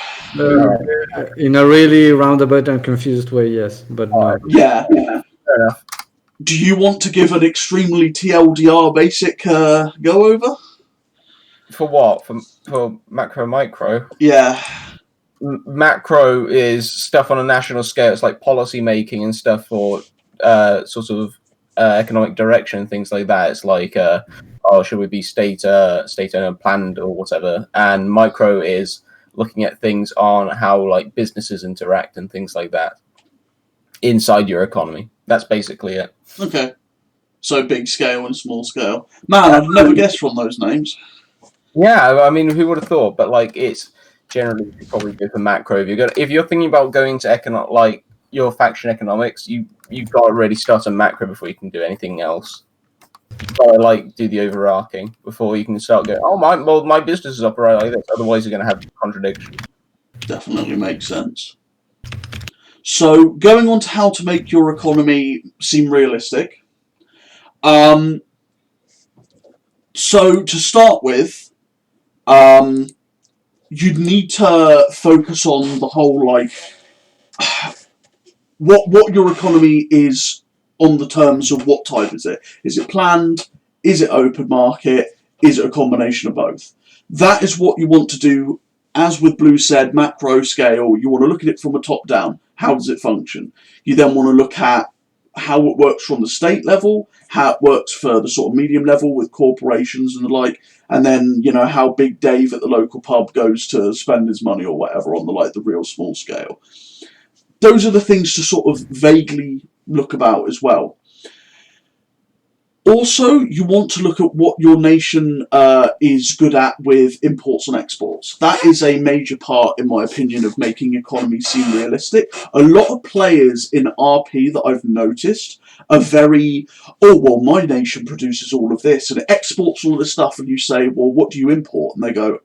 In a really roundabout and confused way, yes, but no. Yeah. Fair enough. Do you want to give an extremely TLDR basic go over? For what? For macro micro? Yeah. Macro is stuff on a national scale. It's like policy making and stuff for sort of economic direction and things like that. It's like oh, should we be state owned planned or whatever? And micro is looking at things on how like businesses interact and things like that inside your economy. That's basically it. Okay. So big scale and small scale. Man, I'd never guessed from those names. Yeah, I mean, who would have thought? But like, it's generally probably good for macro. If you're thinking about going to like your faction economics, you've got to really start on macro before you can do anything else. But like do the overarching before you can start going. Oh, my business is operating like this. Otherwise, you're going to have contradictions. Definitely makes sense. So going on to how to make your economy seem realistic. So to start with, you'd need to focus on the whole like what your economy is on the terms of what type is it? Is it planned? Is it open market? Is it a combination of both? That is what you want to do. As with Blue said, macro scale, you want to look at it from a top down. How does it function? You then want to look at how it works from the state level, how it works for the sort of medium level with corporations and the like, and then, you know, how Big Dave at the local pub goes to spend his money or whatever on the like the real small scale. Those are the things to sort of vaguely look about as well. Also, you want to look at what your nation is good at with imports and exports. That is a major part, in my opinion, of making economies seem realistic. A lot of players in RP that I've noticed are very, oh, well, my nation produces all of this and it exports all of this stuff, and you say, well, what do you import? And they go,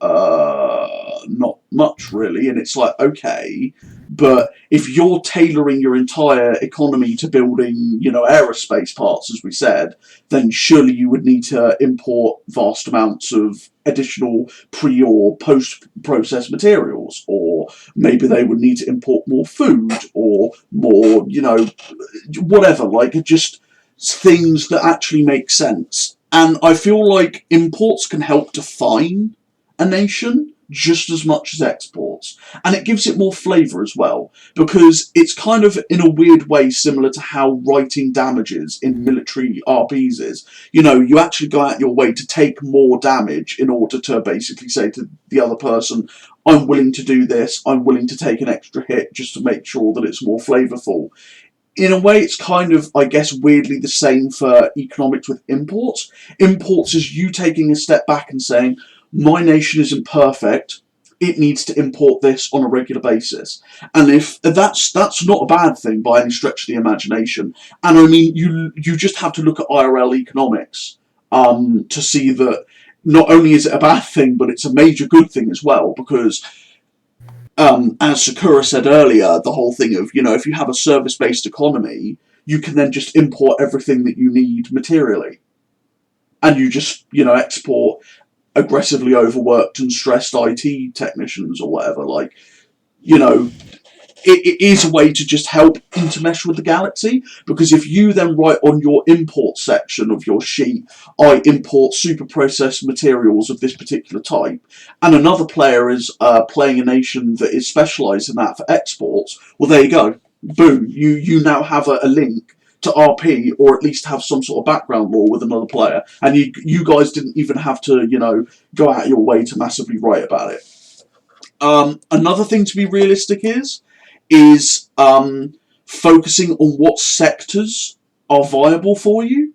not much really. And it's like, okay, but if you're tailoring your entire economy to building, you know, aerospace parts, as we said, then surely you would need to import vast amounts of additional pre or post-processed materials, or maybe they would need to import more food or more, you know, whatever, like just things that actually make sense. And I feel like imports can help define a nation just as much as exports, and it gives it more flavour as well, because it's kind of in a weird way similar to how writing damages in military RPs is. You know, you actually go out your way to take more damage in order to basically say to the other person, I'm willing to do this, I'm willing to take an extra hit just to make sure that it's more flavourful. In a way, it's kind of, I guess, weirdly the same for economics with imports. Imports is you taking a step back and saying, my nation isn't perfect, it needs to import this on a regular basis. And if that's not a bad thing by any stretch of the imagination. And I mean, you just have to look at IRL economics to see that not only is it a bad thing, but it's a major good thing as well, because as Sakura said earlier, the whole thing of, you know, if you have a service-based economy, you can then just import everything that you need materially. And you just, you know, export aggressively overworked and stressed IT technicians or whatever. Like, you know, it is a way to just help intermesh with the galaxy, because if you then write on your import section of your sheet, I import super processed materials of this particular type, and another player is playing a nation that is specialised in that for exports, well, there you go. Boom. You now have a link to RP, or at least have some sort of background lore with another player, and you guys didn't even have to, you know, go out of your way to massively write about it. Another thing to be realistic is focusing on what sectors are viable for you.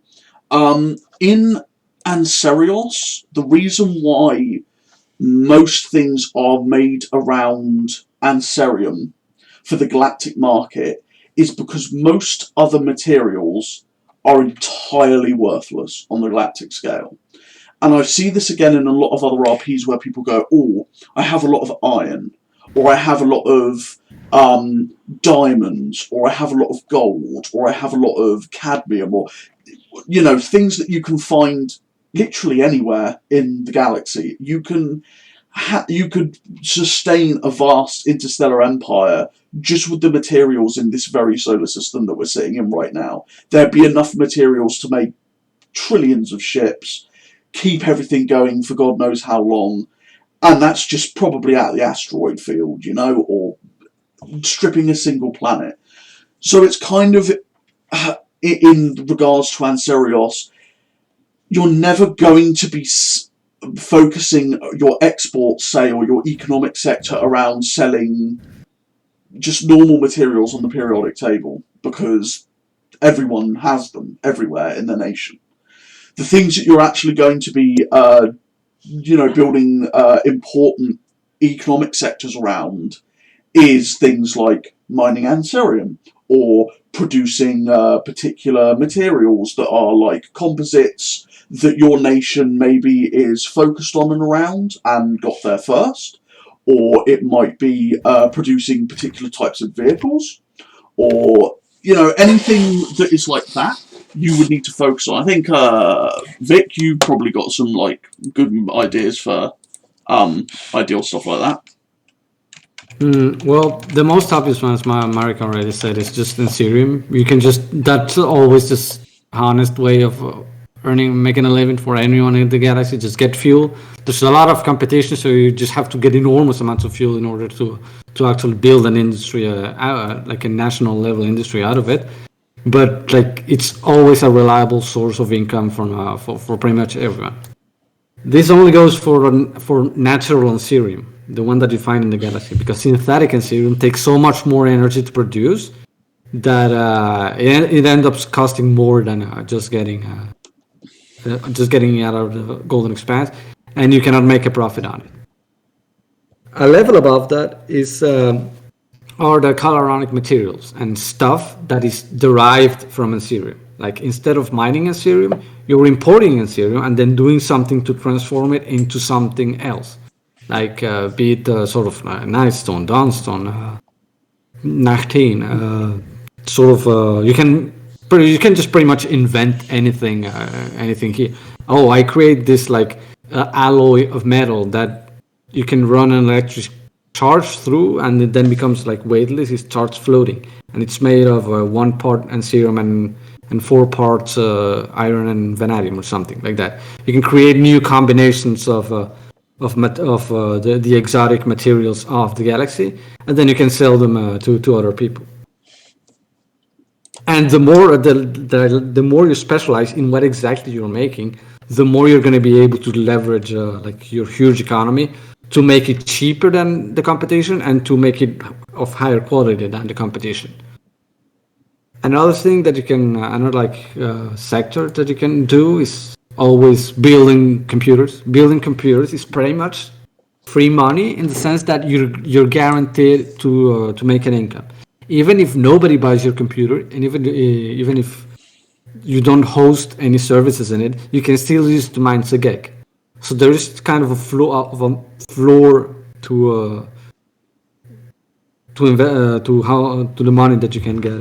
In Anserios, the reason why most things are made around Anserium for the galactic market is because most other materials are entirely worthless on the galactic scale. And I see this again in a lot of other RPs where people go, oh, I have a lot of iron, or I have a lot of diamonds, or I have a lot of gold, or I have a lot of cadmium, or, you know, things that you can find literally anywhere in the galaxy. You can you could sustain a vast interstellar empire just with the materials in this very solar system that we're sitting in right now. There'd be enough materials to make trillions of ships, keep everything going for God knows how long, and that's just probably out of the asteroid field, you know, or stripping a single planet. So it's kind of, in regards to Anserios, you're never going to be focusing your exports, say, or your economic sector around selling just normal materials on the periodic table, because everyone has them everywhere in the nation. The things that you're actually going to be, building important economic sectors around is things like mining Anserium, or producing particular materials that are like composites that your nation maybe is focused on and around and got there first, or it might be producing particular types of vehicles, or anything that is like that. You would need to focus on. I think Vic, you probably got some like good ideas for ideal stuff like that. Well, the most obvious one, as Marek already said, is just Ethereum. You can that's always just honest way of making a living for anyone in the galaxy. Just get fuel. There's a lot of competition, so you just have to get enormous amounts of fuel in order to actually build an industry, like a national level industry out of it. But like, it's always a reliable source of income for pretty much everyone. This only goes for natural Ethereum, the one that you find in the galaxy, because synthetic Ethereum takes so much more energy to produce that it ends up costing more than just getting out of the golden expanse, and you cannot make a profit on it. A level above that is are the caloric materials and stuff that is derived from Ethereum. Like, instead of mining Ethereum, you're importing Ethereum and then doing something to transform it into something else. Like, be it sort of Nightstone, Dawnstone, Nachtin, you can just pretty much invent anything here. Oh, I create this like alloy of metal that you can run an electric charge through, and it then becomes like weightless. It starts floating, and it's made of 1 part Ethereum and 4 parts iron and vanadium or something like that. You can create new combinations of the exotic materials of the galaxy, and then you can sell them to other people. And the more you specialize in what exactly you're making, the more you're going to be able to leverage like your huge economy to make it cheaper than the competition and to make it of higher quality than the competition. Another thing that you can, sector that you can do is always building computers. Building computers is pretty much free money in the sense that you're guaranteed to make an income, even if nobody buys your computer, and even if you don't host any services in it, you can still use it to mine Segek. So there is kind of a floor to the money that you can get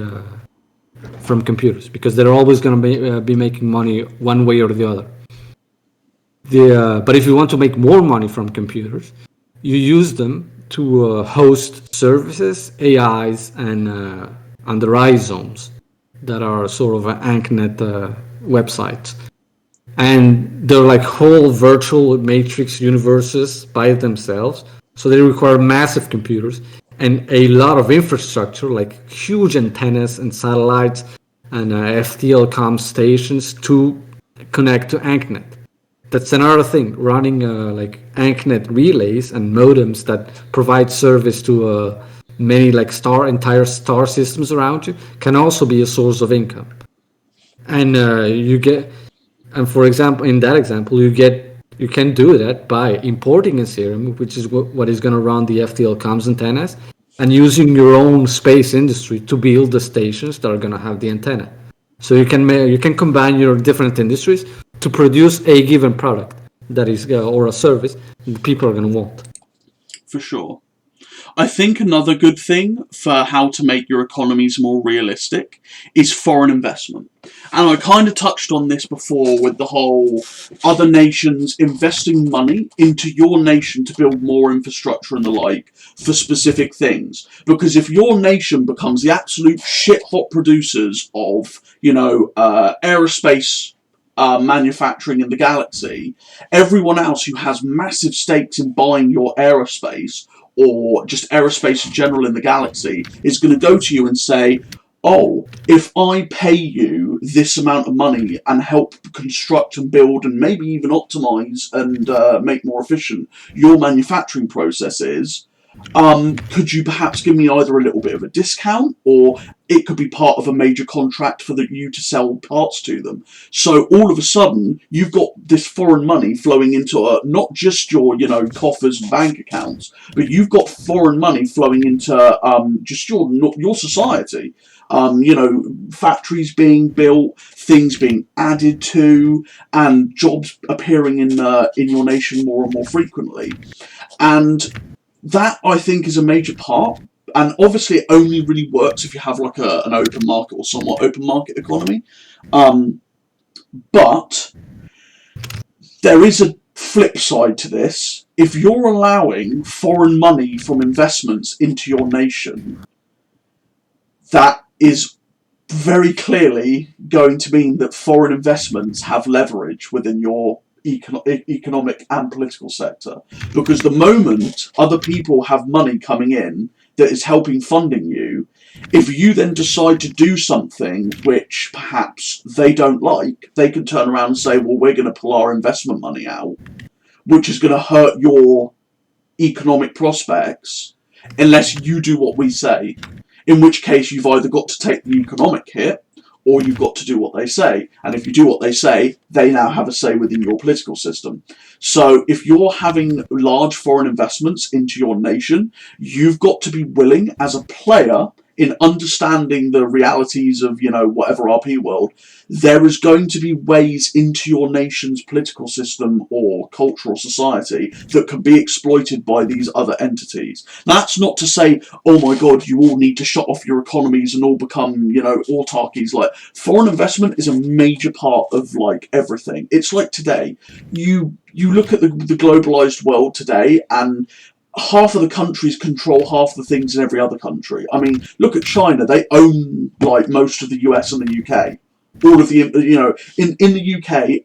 from computers, because they're always going to be making money one way or the other. But if you want to make more money from computers, you use them to host services, AIs, and the rhizomes that are sort of AnkNet websites. And they're like whole virtual matrix universes by themselves. So they require massive computers and a lot of infrastructure, like huge antennas and satellites and FTL comm stations to connect to AnkNet. That's another thing. Running like AnkNet relays and modems that provide service to many like entire star systems around you can also be a source of income. And and for example, in that example, you can do that by importing Ethereum, which is what is going to run the FTL comms antennas, and using your own space industry to build the stations that are going to have the antenna. So you can combine your different industries to produce a given product that is or a service that people are going to want. For sure. I think another good thing for how to make your economies more realistic is foreign investment. And I kind of touched on this before with the whole other nations investing money into your nation to build more infrastructure and the like for specific things. Because if your nation becomes the absolute shit-hot producers of, aerospace manufacturing in the galaxy, everyone else who has massive stakes in buying your aerospace or just aerospace in general in the galaxy is going to go to you and say, oh, if I pay you this amount of money and help construct and build and maybe even optimize and make more efficient your manufacturing processes, could you perhaps give me either a little bit of a discount, or it could be part of a major contract for you to sell parts to them. So all of a sudden, you've got this foreign money flowing into not just your, coffers and bank accounts, but you've got foreign money flowing into just your society. Factories being built, things being added to, and jobs appearing in your nation more and more frequently. And that, I think, is a major part. And obviously it only really works if you have like an open market or somewhat open market economy. But there is a flip side to this. If you're allowing foreign money from investments into your nation, that is very clearly going to mean that foreign investments have leverage within your economic and political sector. Because the moment other people have money coming in that is helping funding you, if you then decide to do something which perhaps they don't like, they can turn around and say, well, we're going to pull our investment money out, which is going to hurt your economic prospects unless you do what we say. In which case you've either got to take the economic hit or you've got to do what they say. And if you do what they say, they now have a say within your political system. So if you're having large foreign investments into your nation, you've got to be willing as a player in understanding the realities of, whatever RP world, there is going to be ways into your nation's political system or cultural society that can be exploited by these other entities. That's not to say, oh my god, you all need to shut off your economies and all become, autarkies. Like, foreign investment is a major part of, everything. It's like today, you look at the globalized world today, and half of the countries control half the things in every other country. I mean, look at China. They own, most of the US and the UK. All of the, in the UK,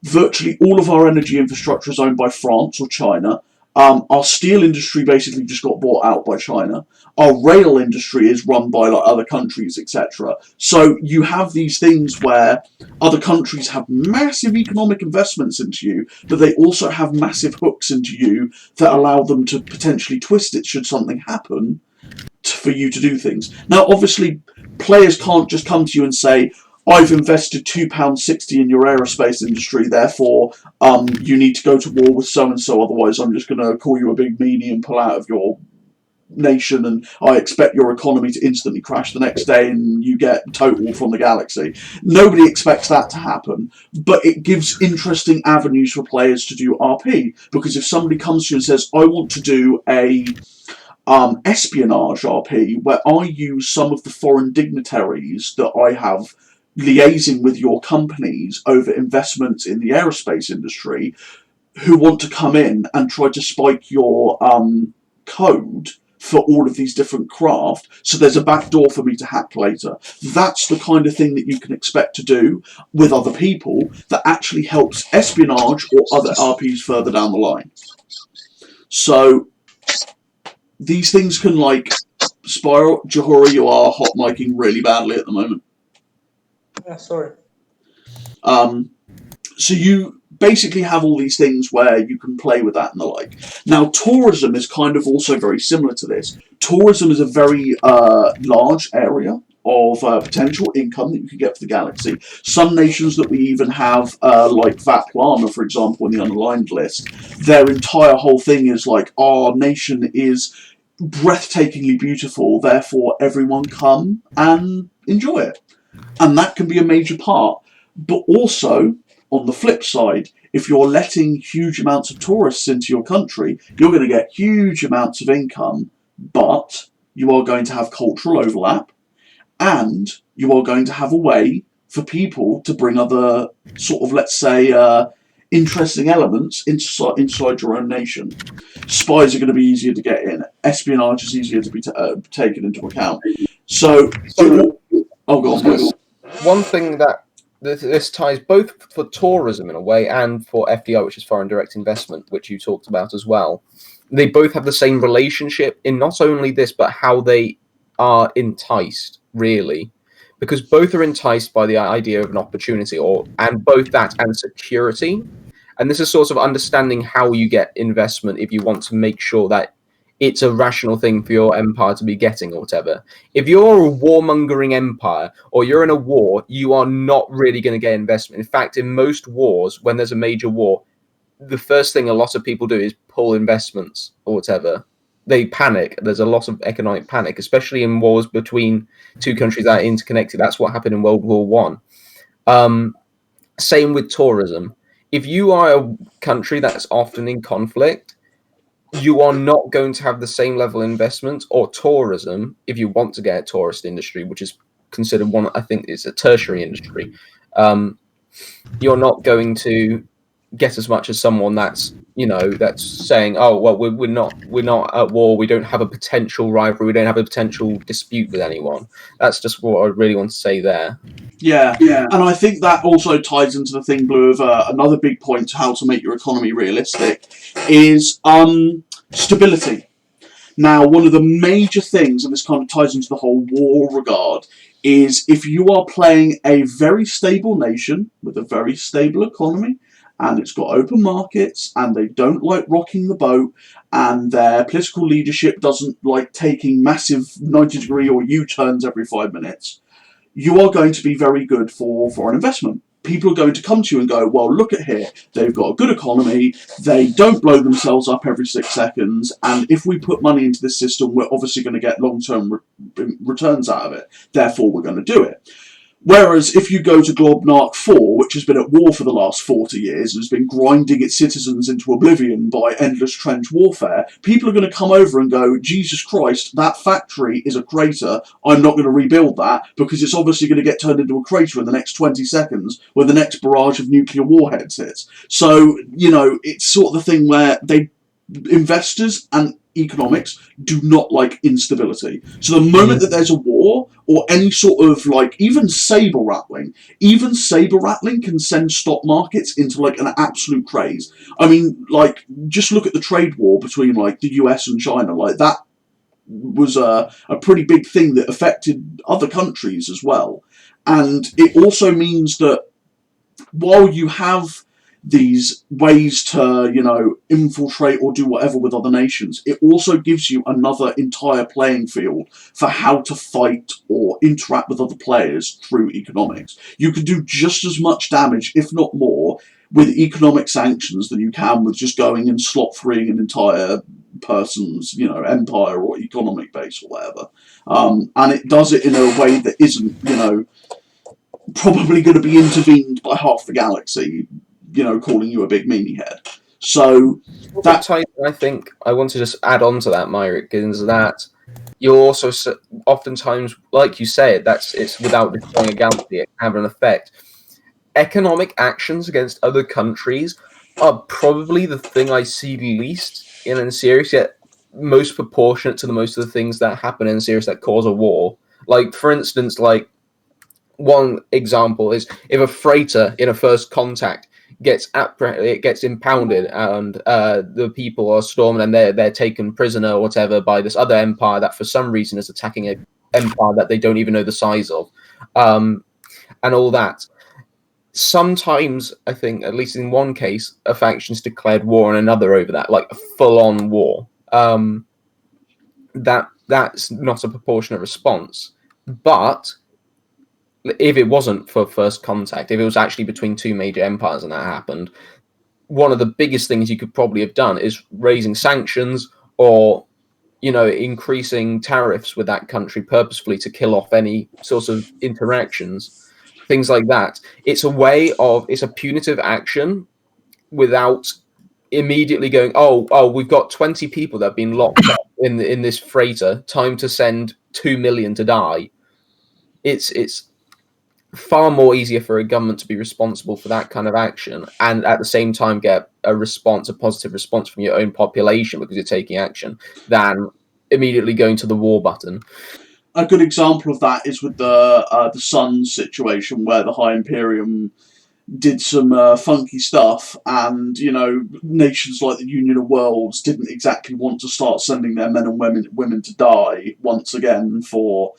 virtually all of our energy infrastructure is owned by France or China. Our steel industry basically just got bought out by China. Our rail industry is run by other countries, etc. So you have these things where other countries have massive economic investments into you, but they also have massive hooks into you that allow them to potentially twist it should something happen for you to do things. Now, obviously, players can't just come to you and say, I've invested £2.60 in your aerospace industry, therefore you need to go to war with so-and-so, otherwise I'm just going to call you a big meanie and pull out of your nation, and I expect your economy to instantly crash the next day and you get total from the galaxy. Nobody expects that to happen, but it gives interesting avenues for players to do RP, because if somebody comes to you and says, I want to do a espionage RP where I use some of the foreign dignitaries that I have liaising with your companies over investments in the aerospace industry, who want to come in and try to spike your code for all of these different craft, so there's a back door for me to hack later. That's the kind of thing that you can expect to do with other people that actually helps espionage or other RPs further down the line. So these things can spiral. Johori, you are hot micing really badly at the moment. Yeah, sorry. So you basically have all these things where you can play with that and the like. Now, tourism is kind of also very similar to this. Tourism is a very large area of potential income that you can get for the galaxy. Some nations that we even have, like Vaplana, for example, in the unaligned list, their entire whole thing is our nation is breathtakingly beautiful, therefore everyone come and enjoy it. And that can be a major part. But also, on the flip side, if you're letting huge amounts of tourists into your country, you're going to get huge amounts of income, but you are going to have cultural overlap, and you are going to have a way for people to bring other sort of, let's say, interesting elements inside your own nation. Spies are going to be easier to get in. Espionage is easier to be taken into account. So oh, go on. One thing that this ties both for tourism in a way and for FDI, which is foreign direct investment, which you talked about as well. They both have the same relationship in not only this, but how they are enticed, really, because both are enticed by the idea of an opportunity, and both that and security. And this is sort of understanding how you get investment if you want to make sure that it's a rational thing for your empire to be getting or whatever. If you're a warmongering empire or you're in a war, you are not really going to get investment. In fact, in most wars, when there's a major war, the first thing a lot of people do is pull investments or whatever. They panic. There's a lot of economic panic, especially in wars between two countries that are interconnected. That's what happened in World War One. Same with tourism. If you are a country that's often in conflict, you are not going to have the same level of investment or tourism if you want to get a tourist industry, which is considered one, I think it's a tertiary industry. You're not going to get as much as someone that's saying, oh, well, we're not at war. We don't have a potential rivalry. We don't have a potential dispute with anyone. That's just what I really want to say there. Yeah, and I think that also ties into the thing, Blue, of another big point to how to make your economy realistic is stability. Now, one of the major things, and this kind of ties into the whole war regard, is if you are playing a very stable nation with a very stable economy, and it's got open markets, and they don't like rocking the boat, and their political leadership doesn't like taking massive 90-degree or U-turns every 5 minutes, you are going to be very good for foreign investment. People are going to come to you and go, well, look at here, they've got a good economy, they don't blow themselves up every 6 seconds, and if we put money into this system, we're obviously going to get long-term returns out of it, therefore we're going to do it. Whereas if you go to Globnark 4, which has been at war for the last 40 years and has been grinding its citizens into oblivion by endless trench warfare, people are going to come over and go, Jesus Christ, that factory is a crater, I'm not going to rebuild that, because it's obviously going to get turned into a crater in the next 20 seconds when the next barrage of nuclear warheads hits. So, it's sort of the thing where investors and economics do not like instability. So the moment that there's a war or any sort of even saber rattling can send stock markets into an absolute craze. I mean, just look at the trade war between the US and China. That was a pretty big thing that affected other countries as well. And it also means that while you have these ways to, infiltrate or do whatever with other nations, it also gives you another entire playing field for how to fight or interact with other players through economics. You can do just as much damage, if not more, with economic sanctions than you can with just going and slot freeing an entire person's, empire or economic base or whatever. And it does it in a way that isn't, probably going to be intervened by half the galaxy, calling you a big meanie head. So that I think I want to just add on to that, Myrick, is that you're also oftentimes, like you said, it's without destroying a galaxy, it can have an effect. Economic actions against other countries are probably the thing I see least in a series, yet most proportionate to the most of the things that happen in a series that cause a war. For instance, one example is if a freighter in a First Contact gets impounded and the people are stormed and they're taken prisoner or whatever by this other empire that for some reason is attacking an empire that they don't even know the size of, and all that. Sometimes, I think, at least in one case, a faction's declared war on another over that, a full-on war. That's not a proportionate response. But if it wasn't for First Contact, if it was actually between two major empires and that happened, one of the biggest things you could probably have done is raising sanctions or, increasing tariffs with that country purposefully to kill off any sorts of interactions, things like that. It's a punitive action without immediately going, oh, we've got 20 people that have been locked up in this freighter. Time to send 2 million to die. It's far more easier for a government to be responsible for that kind of action, and at the same time get a positive response from your own population because you're taking action, than immediately going to the war button. A good example of that is with the Sun situation, where the High Imperium did some funky stuff, and nations like the Union of Worlds didn't exactly want to start sending their men and women to die once again for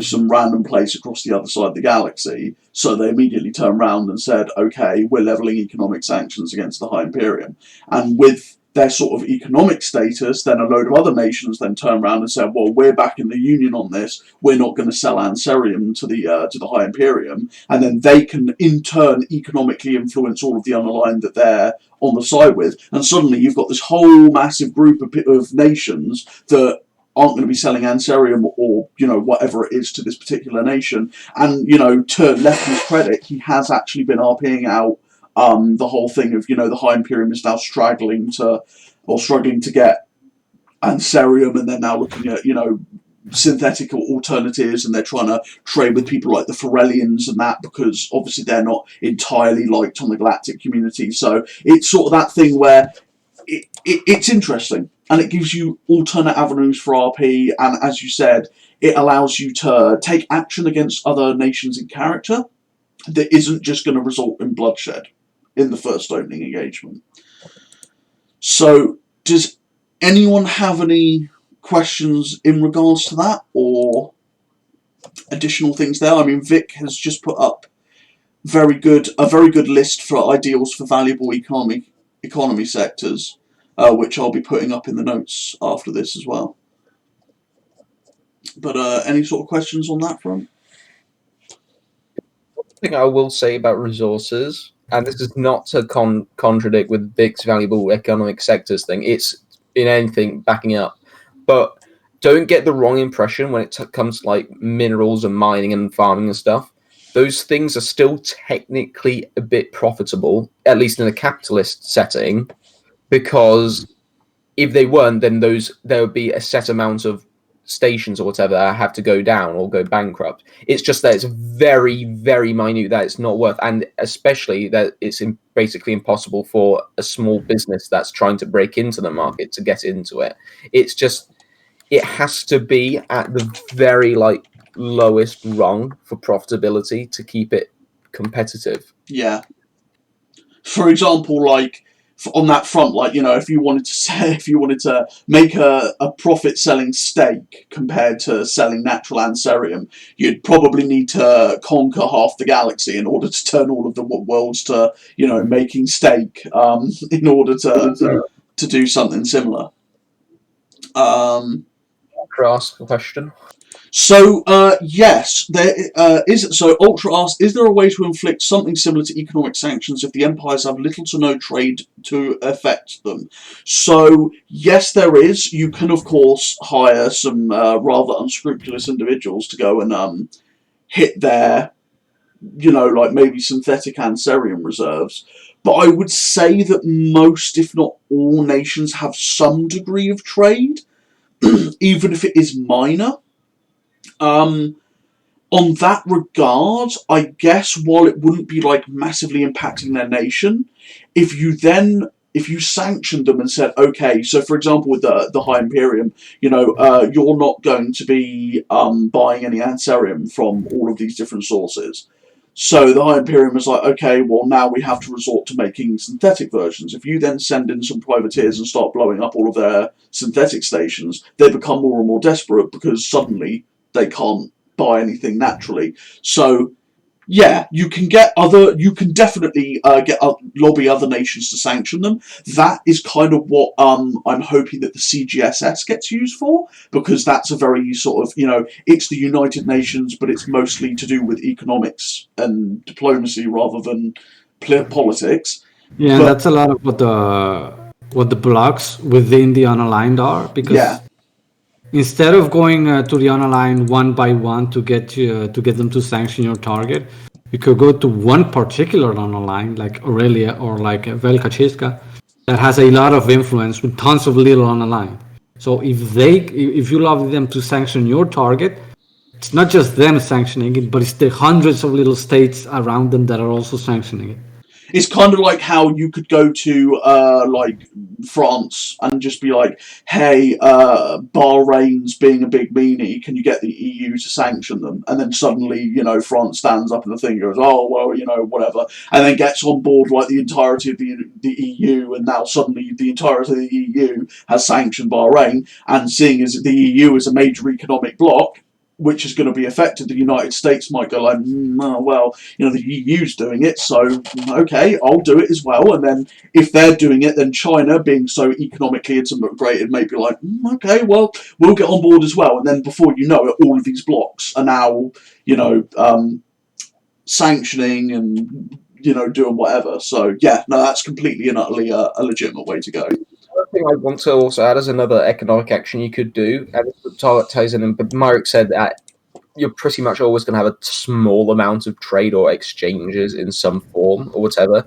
some random place across the other side of the galaxy. So they immediately turned around and said, okay, we're levelling economic sanctions against the High Imperium. And with their sort of economic status, then a load of other nations then turned around and said, well, we're back in the Union on this, we're not going to sell Anserium to the High Imperium, and then they can in turn economically influence all of the unaligned that they're on the side with, and suddenly you've got this whole massive group of nations that aren't going to be selling Anserium or whatever it is to this particular nation. And to Leffy's credit, he has actually been RPing out the whole thing of the High Imperium is now struggling to get Anserium, and they're now looking at synthetic alternatives, and they're trying to trade with people like the Forellians and that, because obviously they're not entirely liked on the galactic community. So it's sort of that thing where it's interesting, and it gives you alternate avenues for RP, and as you said, it allows you to take action against other nations in character that isn't just going to result in bloodshed in the first opening engagement. So, does anyone have any questions in regards to that, or additional things there? I mean, Vic has just put up a very good list for ideals for valuable economy sectors, which I'll be putting up in the notes after this as well. But any sort of questions on that front? Thing I will say about resources, and this is not to contradict with Vic's valuable economic sectors thing, it's in anything backing up, but don't get the wrong impression when it comes to like minerals and mining and farming and stuff. Those things are still technically a bit profitable, at least in a capitalist setting, because if they weren't, then there would be a set amount of stations or whatever that have to go down or go bankrupt. It's just that it's very, very minute, that it's not worth, and especially that it's basically impossible for a small business that's trying to break into the market to get into it. It's just, it has to be at the very lowest rung for profitability to keep it competitive. Yeah. For example, on that front, if you wanted to make a profit selling steak compared to selling natural Anserium, you'd probably need to conquer half the galaxy in order to turn all of the worlds to making steak, in order to do something similar. Ask a question. So, yes, there is. So, Ultra asks, is there a way to inflict something similar to economic sanctions if the empires have little to no trade to affect them? So, yes, there is. You can, of course, hire some rather unscrupulous individuals to go and hit their, maybe synthetic Anserium reserves. But I would say that most, if not all, nations have some degree of trade, even if it is minor. On that regard, I guess while it wouldn't be massively impacting their nation, if you sanctioned them and said, okay, so for example with the High Imperium, you're not going to be buying any Anserium from all of these different sources. So the High Imperium is like, okay, well now we have to resort to making synthetic versions. If you then send in some privateers and start blowing up all of their synthetic stations, they become more and more desperate because suddenly they can't buy anything naturally. So, yeah, you can definitely lobby other nations to sanction them. That is kind of what I'm hoping that the CGSS gets used for, because that's a very sort of, it's the United Nations, but it's mostly to do with economics and diplomacy rather than politics. Yeah, but that's a lot of what the blocks within the unaligned are, because instead of going to the unaligned one by one to get them to sanction your target, you could go to one particular online, like Aurelia or like Velka Cheska, that has a lot of influence with tons of little online. So if you allow them to sanction your target, it's not just them sanctioning it, but it's the hundreds of little states around them that are also sanctioning it. It's kind of like how you could go to like France and just be like, "Hey, Bahrain's being a big meanie. Can you get the EU to sanction them?" And then suddenly, France stands up and the thing goes, "Oh well, whatever," and then gets on board like the entirety of the EU, and now suddenly the entirety of the EU has sanctioned Bahrain. And seeing as the EU is a major economic bloc, which is going to be affected, the United States might go like, well, the EU's doing it, so okay, I'll do it as well. And then if they're doing it, then China, being so economically integrated, may be like, okay, well, we'll get on board as well. And then before you know it, all of these blocks are now, sanctioning and, doing whatever. So yeah, no, that's completely and utterly a legitimate way to go. One thing I want to also add as another economic action you could do, and it ties in, but Marek said that you're pretty much always going to have a small amount of trade or exchanges in some form or whatever.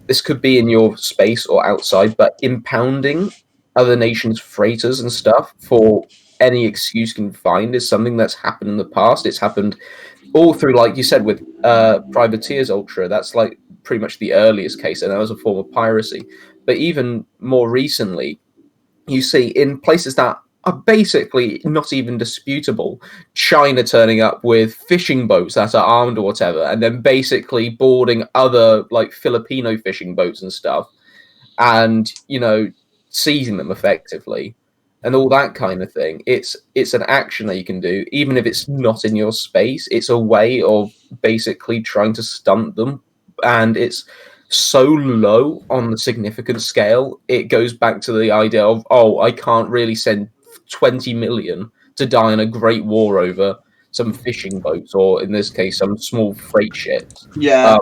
This could be in your space or outside, but impounding other nations' freighters and stuff for any excuse you can find is something that's happened in the past. It's happened all through, like you said, with Privateers Ultra. That's like pretty much the earliest case, and that was a form of piracy. But even more recently, you see in places that are basically not even disputable, China turning up with fishing boats that are armed or whatever, and then basically boarding other like Filipino fishing boats and stuff, and seizing them effectively, and all that kind of thing. It's an action that you can do, even if it's not in your space. It's a way of basically trying to stunt them, and it's so low on the significant scale. It goes back to the idea of, I can't really send 20 million to die in a great war over some fishing boats, or in this case, some small freight ships. Yeah.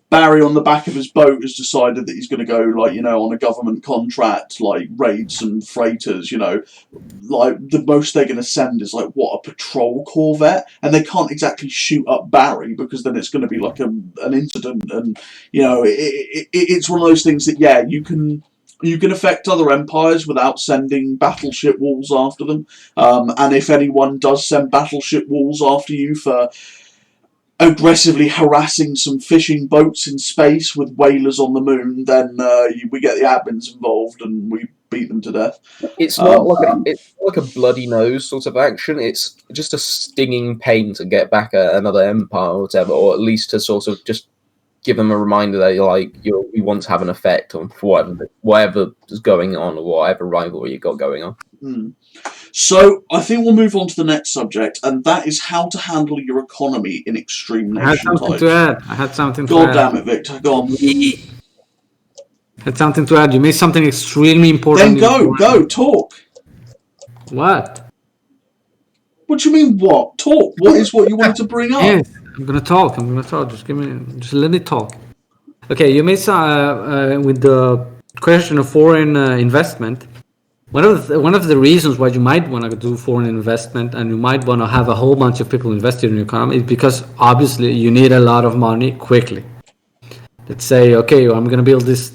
Barry on the back of his boat has decided that he's going to go, on a government contract, raid some freighters, the most they're going to send is, a patrol corvette, and they can't exactly shoot up Barry, because then it's going to be like an incident, and, it's one of those things that, yeah, you can affect other empires without sending battleship walls after them, and if anyone does send battleship walls after you for aggressively harassing some fishing boats in space with whalers on the moon, then we get the admins involved and we beat them to death. It's not like a bloody nose sort of action. It's just a stinging pain to get back at another empire or whatever, or at least to sort of just give them a reminder that you want to have an effect on whatever is going on, or whatever rivalry you got going on. So I think we'll move on to the next subject, and that is how to handle your economy in extreme nation types. I had something to add. God damn it, Victor. Go on. Had something to add. You made something extremely important. Then go, talk. What? What do you mean, what? Talk. What is what you wanted to bring up? Yes, I'm gonna talk. Just let me talk. Okay, you made some with the question of foreign investment. One of the reasons why you might want to do foreign investment, and you might want to have a whole bunch of people invested in your economy, is because obviously you need a lot of money quickly. Let's say, okay, I'm going to build this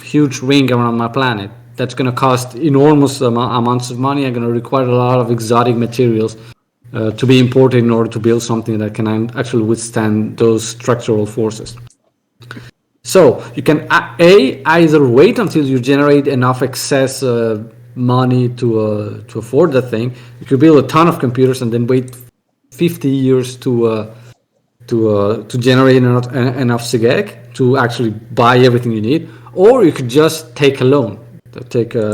huge ring around my planet. That's going to cost enormous amounts of money. I'm going to require a lot of exotic materials to be imported in order to build something that can actually withstand those structural forces. So you can either wait until you generate enough excess money to afford the thing. You could build a ton of computers and then wait 50 years to generate enough SIGEC to actually buy everything you need, or you could just take a loan,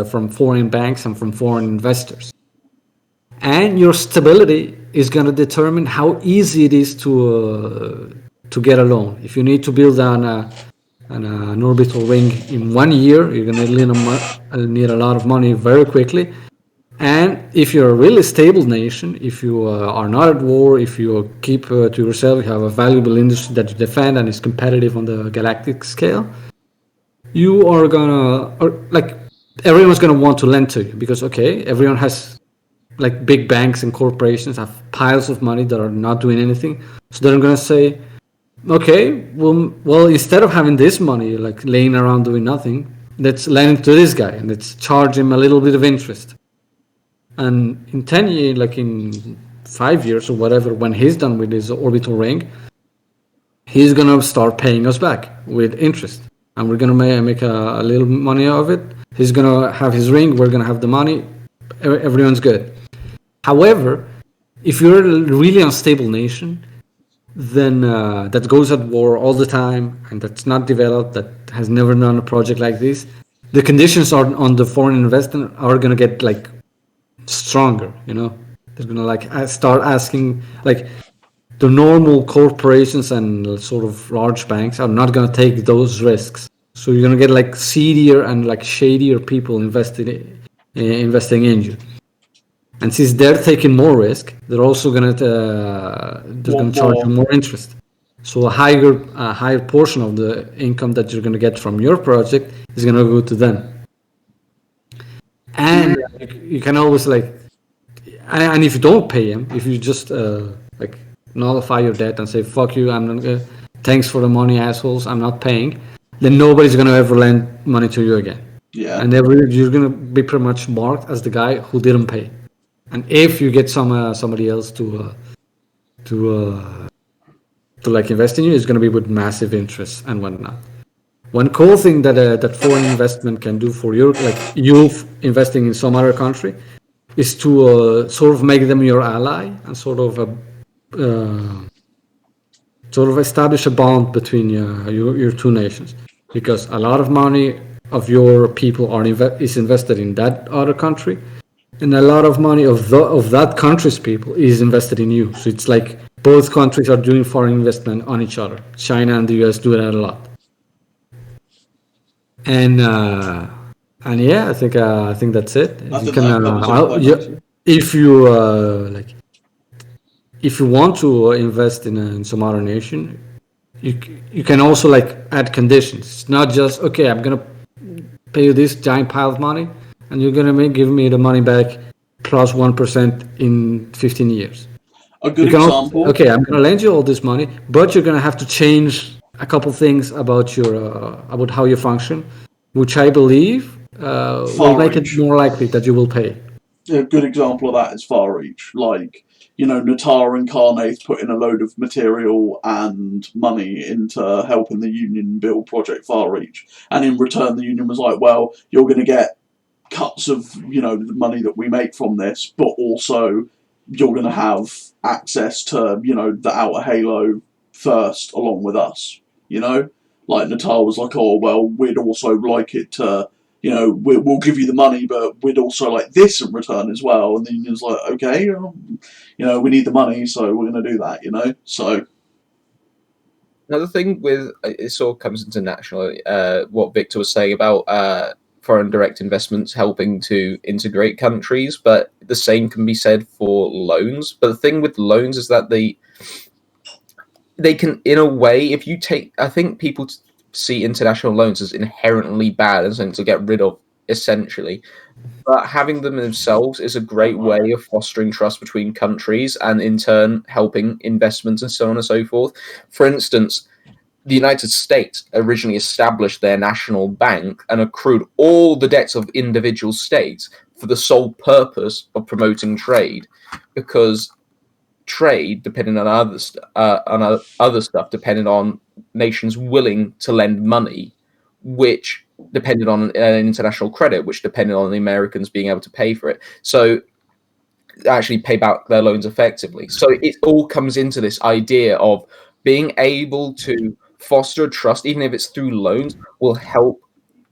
from foreign banks and from foreign investors. And your stability is going to determine how easy it is to get a loan. If you need to build an orbital ring in 1 year, you're going to need a lot of money very quickly. And if you're a really stable nation, if you are not at war, if you keep to yourself, you have a valuable industry that you defend and is competitive on the galactic scale, you are everyone's gonna want to lend to you, because everyone has like big banks and corporations have piles of money that are not doing anything. So they're gonna say, okay, well, instead of having this money like laying around doing nothing, let's lend it to this guy and let's charge him a little bit of interest. And in 10 years, like in 5 years or whatever, when he's done with his orbital ring, he's gonna start paying us back with interest, and we're gonna make a little money out of it. He's gonna have his ring, we're gonna have the money, everyone's good. However, if you're a really unstable nation, then that goes at war all the time and that's not developed, that has never done a project like this, the conditions on the foreign investment are gonna get like stronger. They're gonna like start asking, like, the normal corporations and sort of large banks are not gonna take those risks. So you're gonna get like seedier and like shadier people investing in you. And since they're taking more risk, they're also gonna charge you more interest. So a higher portion of the income that you're gonna get from your project is gonna go to them. And you can always like, and if you don't pay them, if you just like nullify your debt and say fuck you, I'm not. Thanks for the money, assholes. I'm not paying. Then nobody's gonna ever lend money to you again. Yeah. And you're gonna be pretty much marked as the guy who didn't pay. And if you get somebody else to like invest in you, it's gonna be with massive interest and whatnot. One cool thing that foreign investment can do for you, like you investing in some other country, is to sort of make them your ally and sort of establish a bond between your two nations, because a lot of money of your people is invested in that other country, and a lot of money of that country's people is invested in you. So it's like both countries are doing foreign investment on each other. China and the US do that a lot. And yeah, I think that's it. If you want to invest in some other nation, you can also like add conditions. It's not just okay, I'm gonna pay you this giant pile of money, and you're gonna give me the money back plus 1% in 15 years. A good example. Also, okay, I'm gonna lend you all this money, but you're gonna have to change a couple things about about how you function, which I believe will make it more likely that you will pay. A good example of that is Far Reach. Like, Natar and Carnath put in a load of material and money into helping the Union build Project Far Reach. And in return, the Union was like, well, you're going to get cuts of, the money that we make from this, but also you're going to have access to, the outer halo first along with us, Like, Natar was like, oh, well, we'd also like it to, we'll give you the money, but we'd also like this in return as well. And the Union's like, okay, we need the money, so we're going to do that, So another thing with it sort of comes internationally, what Victor was saying about foreign direct investments helping to integrate countries, but the same can be said for loans. But the thing with loans is that they can, in a way, if you take, I think people see international loans as inherently bad and something to get rid of, essentially. But having them themselves is a great way of fostering trust between countries and in turn helping investments and so on and so forth. For instance, the United States originally established their national bank and accrued all the debts of individual states for the sole purpose of promoting trade, because trade, depending on other stuff, depended on nations willing to lend money, which depended on international credit, which depended on the Americans being able to pay for it. So actually pay back their loans effectively. So it all comes into this idea of being able to foster trust, even if it's through loans, will help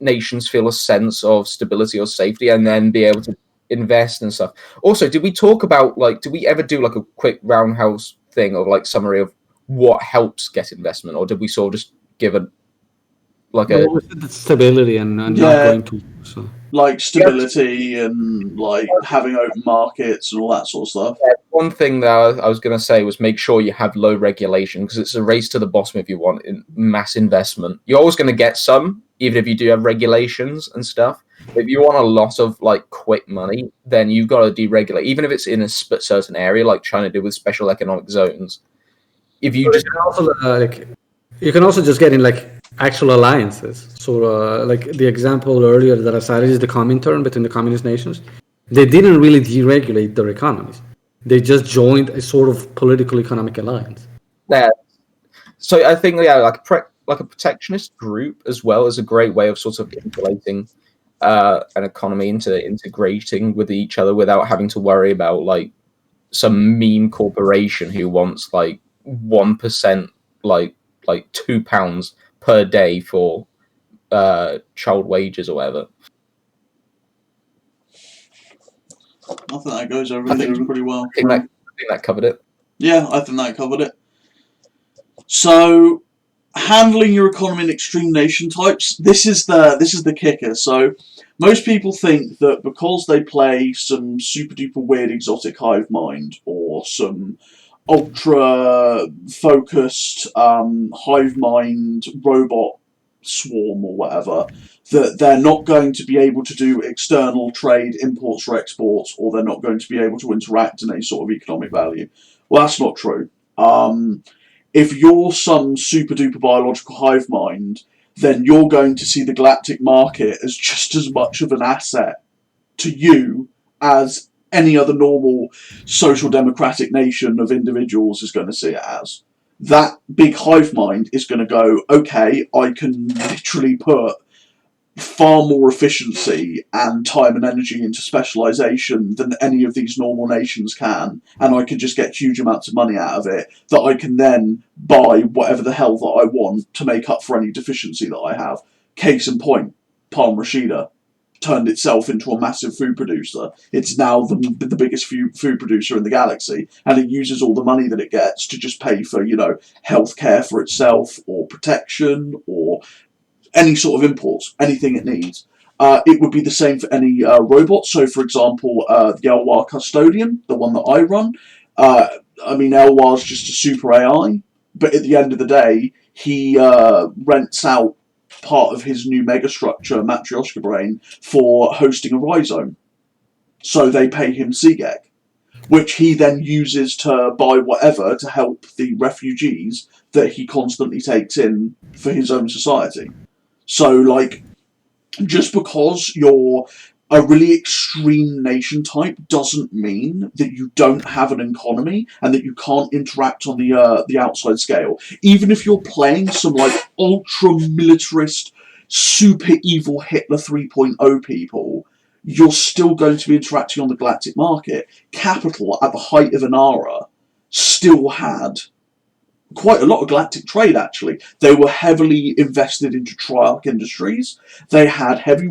nations feel a sense of stability or safety and then be able to invest and stuff. Also, did we talk about, like, did we ever do like a quick roundhouse thing of like summary of what helps get investment, or did we sort of just give a stability and not going to like stability and like having open markets and all that sort of stuff. Yeah, one thing that I was going to say was make sure you have low regulation, because it's a race to the bottom if you want mass investment. You're always going to get some, even if you do have regulations and stuff. If you want a lot of like quick money, then you've got to deregulate, even if it's in a certain area, like China did with special economic zones. If you just you can also just get in like actual alliances. So like the example earlier that I cited is the Comintern between the communist nations. They didn't really deregulate their economies. They just joined a sort of political economic alliance. yeah. So I think like a protectionist group as well is a great way of sort of insulating an economy into integrating with each other without having to worry about like some mean corporation who wants like 1%, like £2 per day for child wages or whatever. I think that goes over things pretty well. I think that covered it. Yeah, I think that covered it. So, handling your economy in extreme nation types. This is the kicker. So, most people think that because they play some super duper weird exotic hive mind or some ultra focused hive mind robot swarm or whatever, that they're not going to be able to do external trade, imports or exports, or they're not going to be able to interact in any sort of economic value. Well, that's not true. If you're some super duper biological hive mind, then you're going to see the galactic market as just as much of an asset to you as any other normal social democratic nation of individuals is going to see it as. That big hive mind is going to go, okay, I can literally put far more efficiency and time and energy into specialization than any of these normal nations can, and I can just get huge amounts of money out of it that I can then buy whatever the hell that I want to make up for any deficiency that I have. Case in point, Palm Rashida turned itself into a massive food producer. It's now the biggest food producer in the galaxy, and it uses all the money that it gets to just pay for, healthcare for itself, or protection, or any sort of imports, anything it needs. It would be the same for any robot. So, for example, the Elwar Custodian, the one that I run. Elwar's just a super AI, but at the end of the day, he rents out part of his new megastructure, Matryoshka Brain, for hosting a rhizome. So they pay him Seageg, which he then uses to buy whatever to help the refugees that he constantly takes in for his own society. So, just because you're a really extreme nation type doesn't mean that you don't have an economy and that you can't interact on the outside scale. Even if you're playing some, ultra-militarist, super evil Hitler 3.0 people, you're still going to be interacting on the galactic market. Capital, at the height of Inara, still had quite a lot of galactic trade, actually. They were heavily invested into Triarch Industries. They had heavy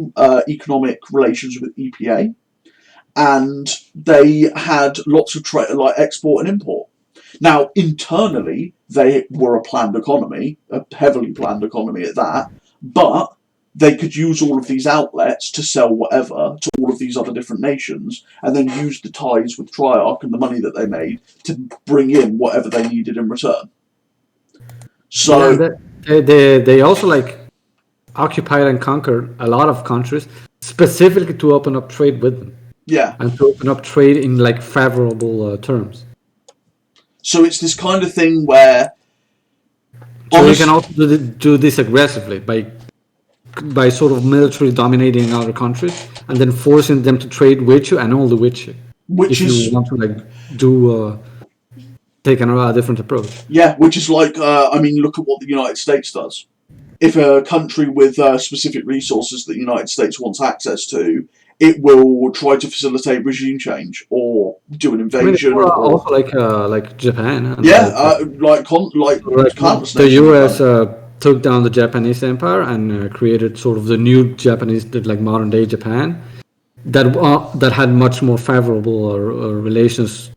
economic relations with EPA. And they had lots of trade, like export and import. Now, internally, they were a planned economy, a heavily planned economy at that, but they could use all of these outlets to sell whatever to all of these other different nations, and then use the ties with Triarch and the money that they made to bring in whatever they needed in return. So they also occupied and conquered a lot of countries specifically to open up trade with them. Yeah, and to open up trade in favorable terms. So it's this kind of thing where they can also do this aggressively by sort of military dominating other countries and then forcing them to trade with you and only with you. If you want to take a different approach. Yeah, which is look at what the United States does. If a country with specific resources that the United States wants access to, it will try to facilitate regime change or do an invasion. Also like Japan. The US took down the Japanese empire and created sort of the new Japanese, modern day Japan, that had much more favorable relations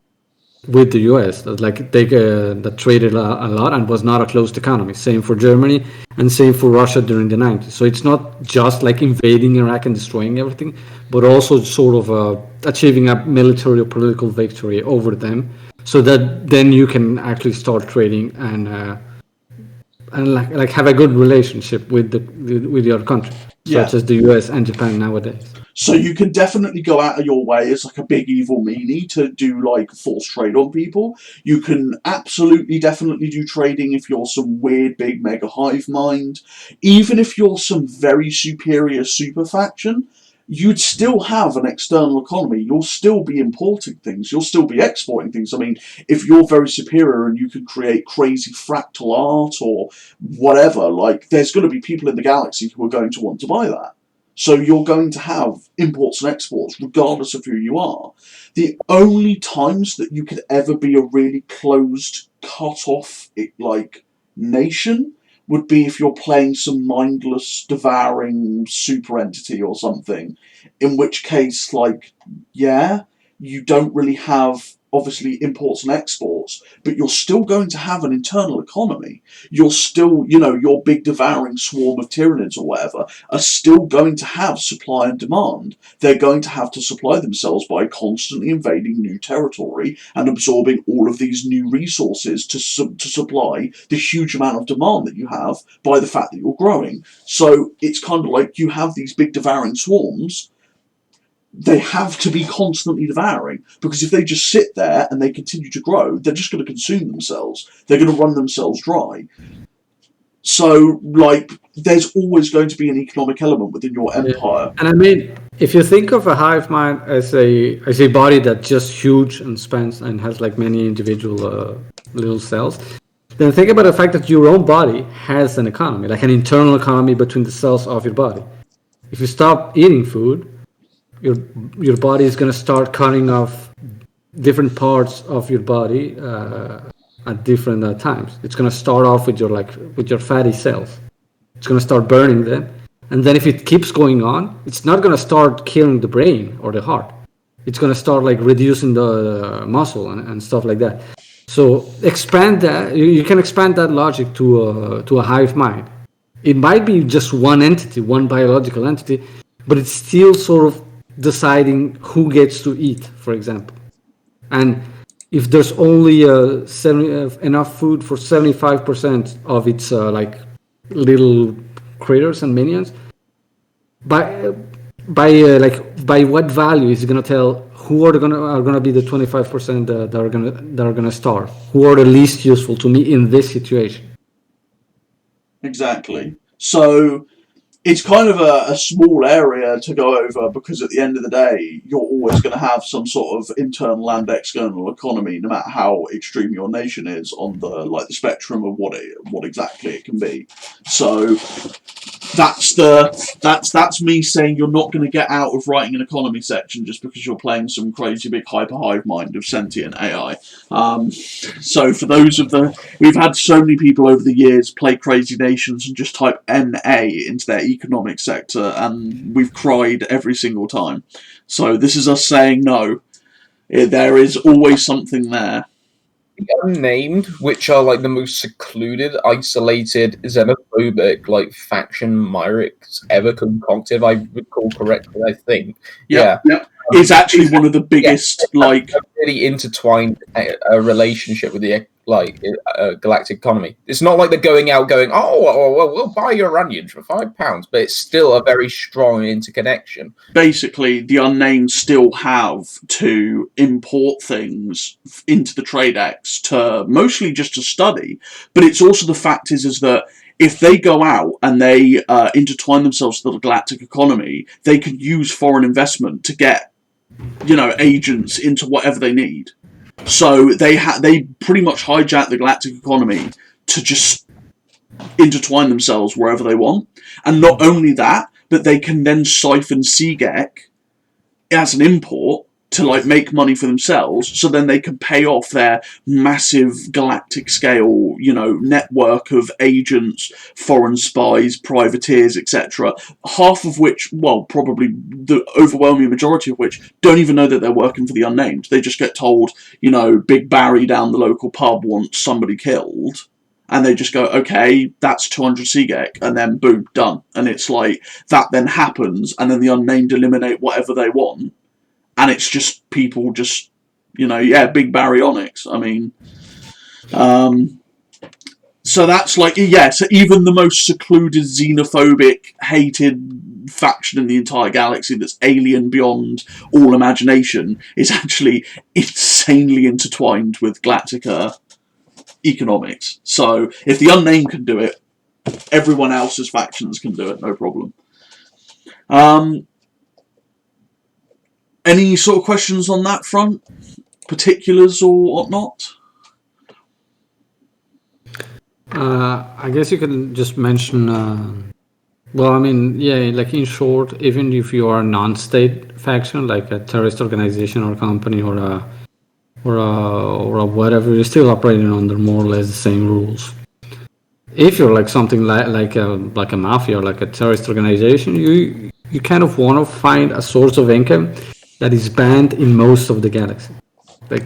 with the US, that traded a lot and was not a closed economy. Same for Germany and same for Russia during the 90s. So it's not just invading Iraq and destroying everything, but also sort of achieving a military or political victory over them, so that then you can actually start trading and have a good relationship with the other country. such as the US and Japan nowadays. So you can definitely go out of your way as like a big evil meanie to do like forced trade on people. You can absolutely definitely do trading if you're some weird big mega hive mind. Even if you're some very superior super faction, you'd still have an external economy. You'll still be importing things. You'll still be exporting things. I mean, if you're very superior and you can create crazy fractal art or whatever, like there's going to be people in the galaxy who are going to want to buy that. So you're going to have imports and exports regardless of who you are. The only times that you could ever be a really closed, cut-off like nation would be if you're playing some mindless, devouring super entity or something. In which case, like, yeah, you don't really have obviously imports and exports, but you're still going to have an internal economy. You're still, your big devouring swarm of tyrannids or whatever are still going to have supply and demand. They're going to have to supply themselves by constantly invading new territory and absorbing all of these new resources to supply the huge amount of demand that you have by the fact that you're growing. So it's kind of like you have these big devouring swarms. They have to be constantly devouring, because if they just sit there and they continue to grow, they're just going to consume themselves. They're going to run themselves dry. So, like, there's always going to be an economic element within your empire. And I mean, if you think of a hive mind as a body that's just huge and spans and has like many individual little cells, then think about the fact that your own body has an economy, like an internal economy between the cells of your body. If you stop eating food, your body is going to start cutting off different parts of your body at different times. It's going to start off with your fatty cells. It's going to start burning them, and then if it keeps going on, it's not going to start killing the brain or the heart. It's going to start like reducing the muscle and stuff like that. So expand that. You can expand that logic to a hive mind. It might be just one entity, one biological entity, but it's still sort of deciding who gets to eat, for example. And if there's only enough food for 75% of its like little critters and minions, by what value is it gonna tell who are gonna be the 25% that are gonna starve? Who are the least useful to me in this situation? Exactly. So it's kind of a small area to go over, because at the end of the day, you're always going to have some sort of internal and external economy, no matter how extreme your nation is on the spectrum of what exactly it can be. So that's me saying you're not going to get out of writing an economy section just because you're playing some crazy big hyper hive mind of sentient AI. So for those we've had so many people over the years play Crazy Nations and just type NA into their economic sector, and we've cried every single time. So this is us saying no. There is always something there. Unnamed, which are like the most secluded, isolated, xenophobic, like faction Myrics ever concocted, I recall correctly, I think. Yeah. It's actually one of the biggest, a really intertwined relationship with the galactic economy. It's not like they're going out going, well, we'll buy your onions for £5, but it's still a very strong interconnection. Basically, the unnamed still have to import things into the Tradex to mostly just to study, but it's also the fact is that if they go out and they intertwine themselves with the galactic economy, they can use foreign investment to get, agents into whatever they need. So they pretty much hijack the galactic economy to just intertwine themselves wherever they want. And not only that, but they can then siphon Seagek as an import to make money for themselves, so then they can pay off their massive galactic scale, network of agents, foreign spies, privateers, etc. Half of which, well, probably the overwhelming majority of which, don't even know that they're working for the unnamed. They just get told, Big Barry down the local pub wants somebody killed. And they just go, okay, that's 200 Seagek, and then boom, done. And it's like, that then happens, and then the unnamed eliminate whatever they want. And it's just people just, big baryonics. I mean, so that's so even the most secluded, xenophobic, hated, faction in the entire galaxy that's alien beyond all imagination is actually insanely intertwined with galactic economics. So if the unnamed can do it, everyone else's factions can do it, no problem. Any sort of questions on that front? Particulars or whatnot? I guess you can just mention. Well, I mean, yeah, like in short, even if you are a non-state faction, like a terrorist organization or company or a whatever, you're still operating under more or less the same rules. If you're like something like a mafia or like a terrorist organization, you kind of want to find a source of income that is banned in most of the galaxy. Like,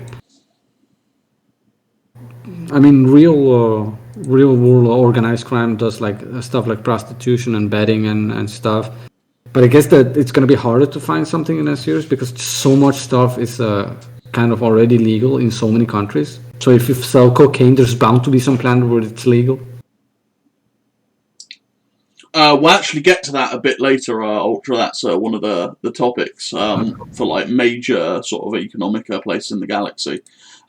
I mean, real world organized crime does like stuff like prostitution and betting and stuff. But I guess that it's going to be harder to find something in that series because so much stuff is kind of already legal in so many countries. So if you sell cocaine, there's bound to be some planet where it's legal. We'll actually get to that a bit later, Ultra. That's one of the topics for like major sort of economic places in the galaxy.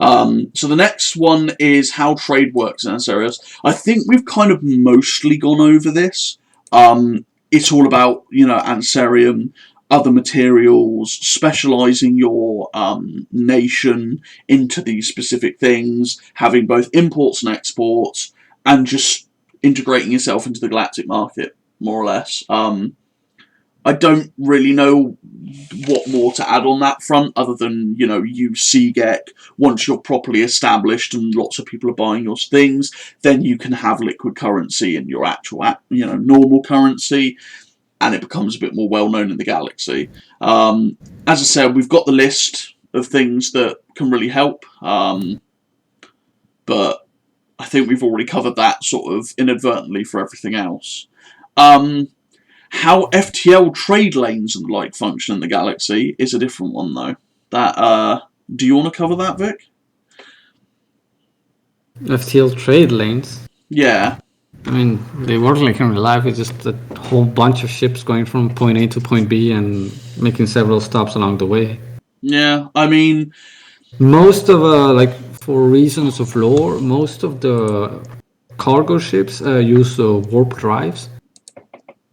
So the next one is how trade works in Ansarius. I think we've kind of mostly gone over this. It's all about, Ansarium, other materials, specialising your nation into these specific things, having both imports and exports, and just integrating yourself into the galactic market, more or less. I don't really know what more to add on that front, other than, you CGEC, once you're properly established and lots of people are buying your things, then you can have liquid currency in your actual, normal currency, and it becomes a bit more well-known in the galaxy. As I said, we've got the list of things that can really help, but I think we've already covered that sort of inadvertently for everything else. How FTL trade lanes and the like function in the galaxy is a different one, though. That do you want to cover that, Vic? FTL trade lanes? Yeah. I mean, they work like in real life. It's just a whole bunch of ships going from point A to point B and making several stops along the way. Yeah, I mean... Most of, for reasons of lore, most of the cargo ships use warp drives,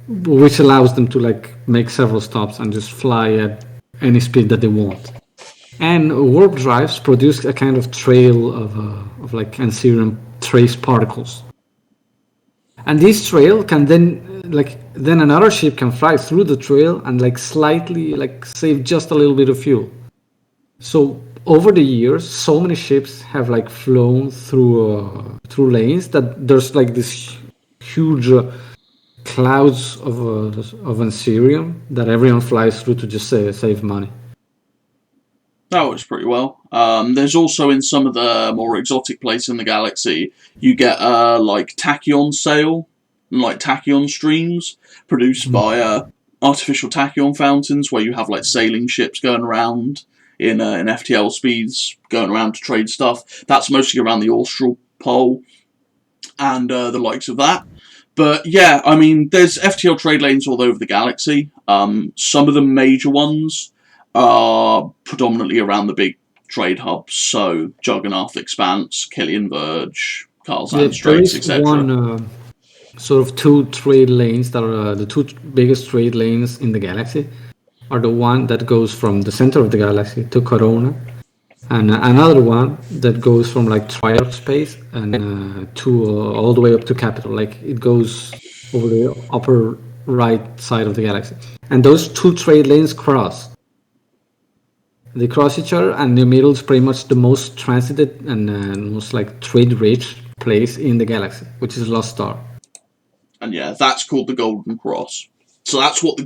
which allows them to make several stops and just fly at any speed that they want. And warp drives produce a kind of trail of Ansarium trace particles. And this trail can then another ship can fly through the trail and slightly save just a little bit of fuel. So over the years, so many ships have flown through lanes that there's this huge clouds of Ansarium that everyone flies through to just save money. That works pretty well. There's also in some of the more exotic places in the galaxy, you get tachyon sail and tachyon streams produced by artificial tachyon fountains, where you have sailing ships going around in FTL speeds, going around to trade stuff. That's mostly around the Austral Pole and the likes of that. But yeah, I mean, there's FTL trade lanes all over the galaxy. Some of the major ones are predominantly around the big trade hubs, so Juggernaut Expanse, Killian Verge, Carlsand Straits, etc. One sort of two trade lanes that are the two biggest trade lanes in the galaxy are the one that goes from the center of the galaxy to Corona, and another one that goes from Triarch space and to all the way up to Capital. It goes over the upper right side of the galaxy, and those two trade lanes cross. They cross each other, and the middle is pretty much the most transited and most trade-rich place in the galaxy, which is Lost Star. And yeah, that's called the Golden Cross. So that's what the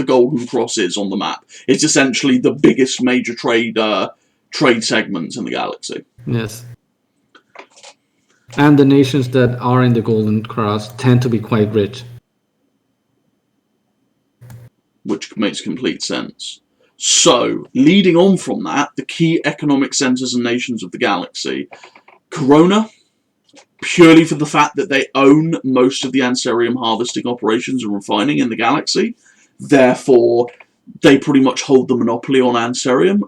Golden Cross is on the map. It's essentially the biggest major trade segments in the galaxy. Yes. And the nations that are in the Golden Cross tend to be quite rich. Which makes complete sense. So, leading on from that, the key economic centres and nations of the galaxy. Corona, purely for the fact that they own most of the Ansarium harvesting operations and refining in the galaxy. Therefore, they pretty much hold the monopoly on Anserium.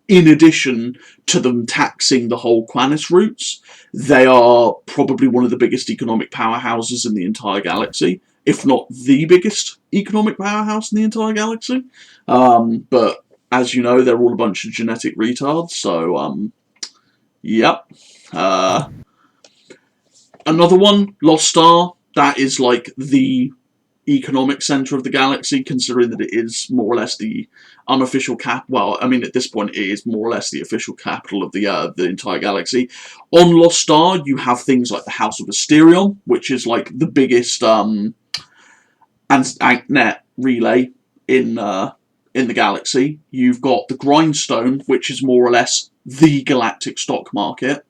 In addition to them taxing the whole Quanis routes, they are probably one of the biggest economic powerhouses in the entire galaxy, if not the biggest economic powerhouse in the entire galaxy. But as you know, they're all a bunch of genetic retards, so, yep. Another one, Lost Star, that is like the economic centre of the galaxy, considering that it is more or less the unofficial well, I mean, at this point, it is more or less the official capital of the entire galaxy. On Lost Star, you have things like the House of Asterion, which is like the biggest Anknet relay in the galaxy. You've got the Grindstone, which is more or less the galactic stock market,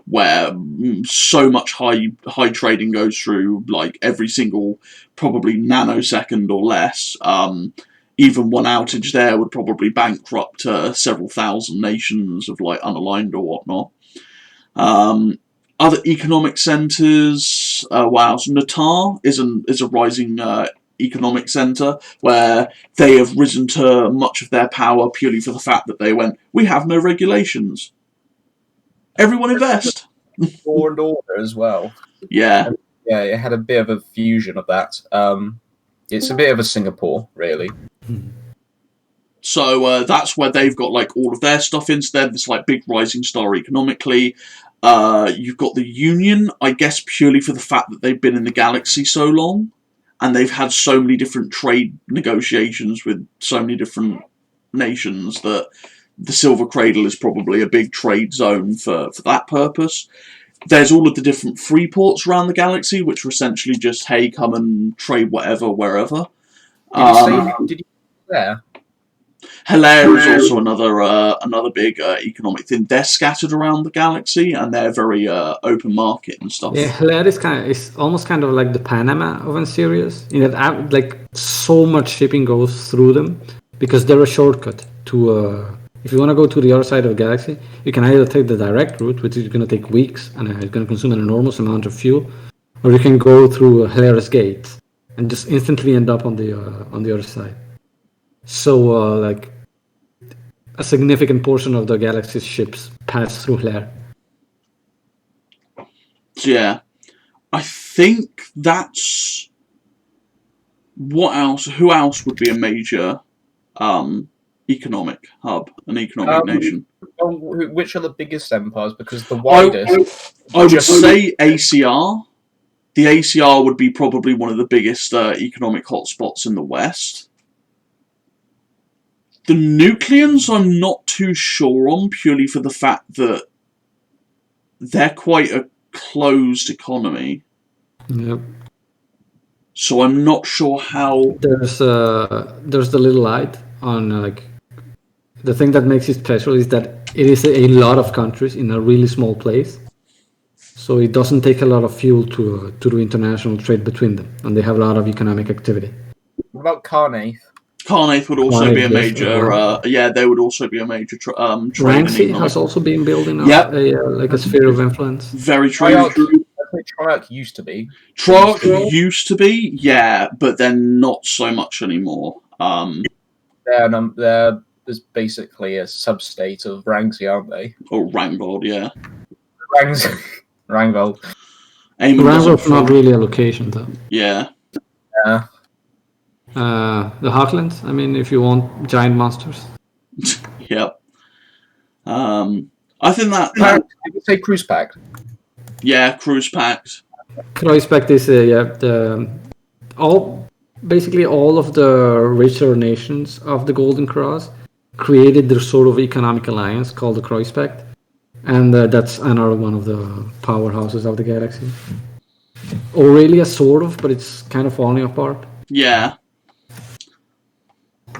where so much high trading goes through, like every single probably nanosecond or less. Even one outage there would probably bankrupt several thousand nations of like unaligned or whatnot. Other economic centres, wow, so Natar is a rising economic centre where they have risen to much of their power purely for the fact that they went, we have no regulations. Everyone invest. Law and Order as well. Yeah. Yeah, it had a bit of a fusion of that. It's a bit of a Singapore, really. So that's where they've got like all of their stuff instead. This like big rising star economically. You've got the Union, I guess purely for the fact that they've been in the galaxy so long, and they've had so many different trade negotiations with so many different nations that the Silver Cradle is probably a big trade zone for that purpose. There's all of the different free ports around the galaxy, which are essentially just, hey, come and trade whatever, wherever. Did you there? Hilaire is also another big economic thing. They're scattered around the galaxy, and they're very open market and stuff. Yeah, Hilaire is almost kind of like the Panama of Anserius, in that like so much shipping goes through them because they're a shortcut to. If you want to go to the other side of the galaxy, you can either take the direct route, which is going to take weeks and it's going to consume an enormous amount of fuel, or you can go through Hilaire's Gate and just instantly end up on the other side. So, like, a significant portion of the galaxy's ships pass through Hilaire. Yeah, I think that's what else. Who else would be a major economic hub, an economic nation? Which are the biggest empires? Because the widest. I would say ACR. The ACR would be probably one of the biggest economic hotspots in the West. The Nucleans I'm not too sure on, purely for the fact that they're quite a closed economy. Yep. So I'm not sure how... There's the little light on, like... The thing that makes it special is that it is a lot of countries in a really small place. So it doesn't take a lot of fuel to do international trade between them. And they have a lot of economic activity. What about Carnath? Carnath would also be a major... they would also be a major trade. Ranxi has also been building up a sphere of influence. Very true. Triarch used to be. Triarch used to be, yeah, but they're not so much anymore. They're basically a sub-state of Ranxi, aren't they? Or Rangold, yeah. Rangold. Rangold's not really a location, though. Yeah. Yeah. The Heartlands, I mean, if you want giant monsters. Yep. I think that... Did you say Cruise Pact? Yeah, Cruise Pact. Cruise Pact is, basically all of the richer nations of the Golden Cross created their sort of economic alliance called the Cruise Pact. And that's another one of the powerhouses of the galaxy. Aurelia, sort of, but it's kind of falling apart. Yeah.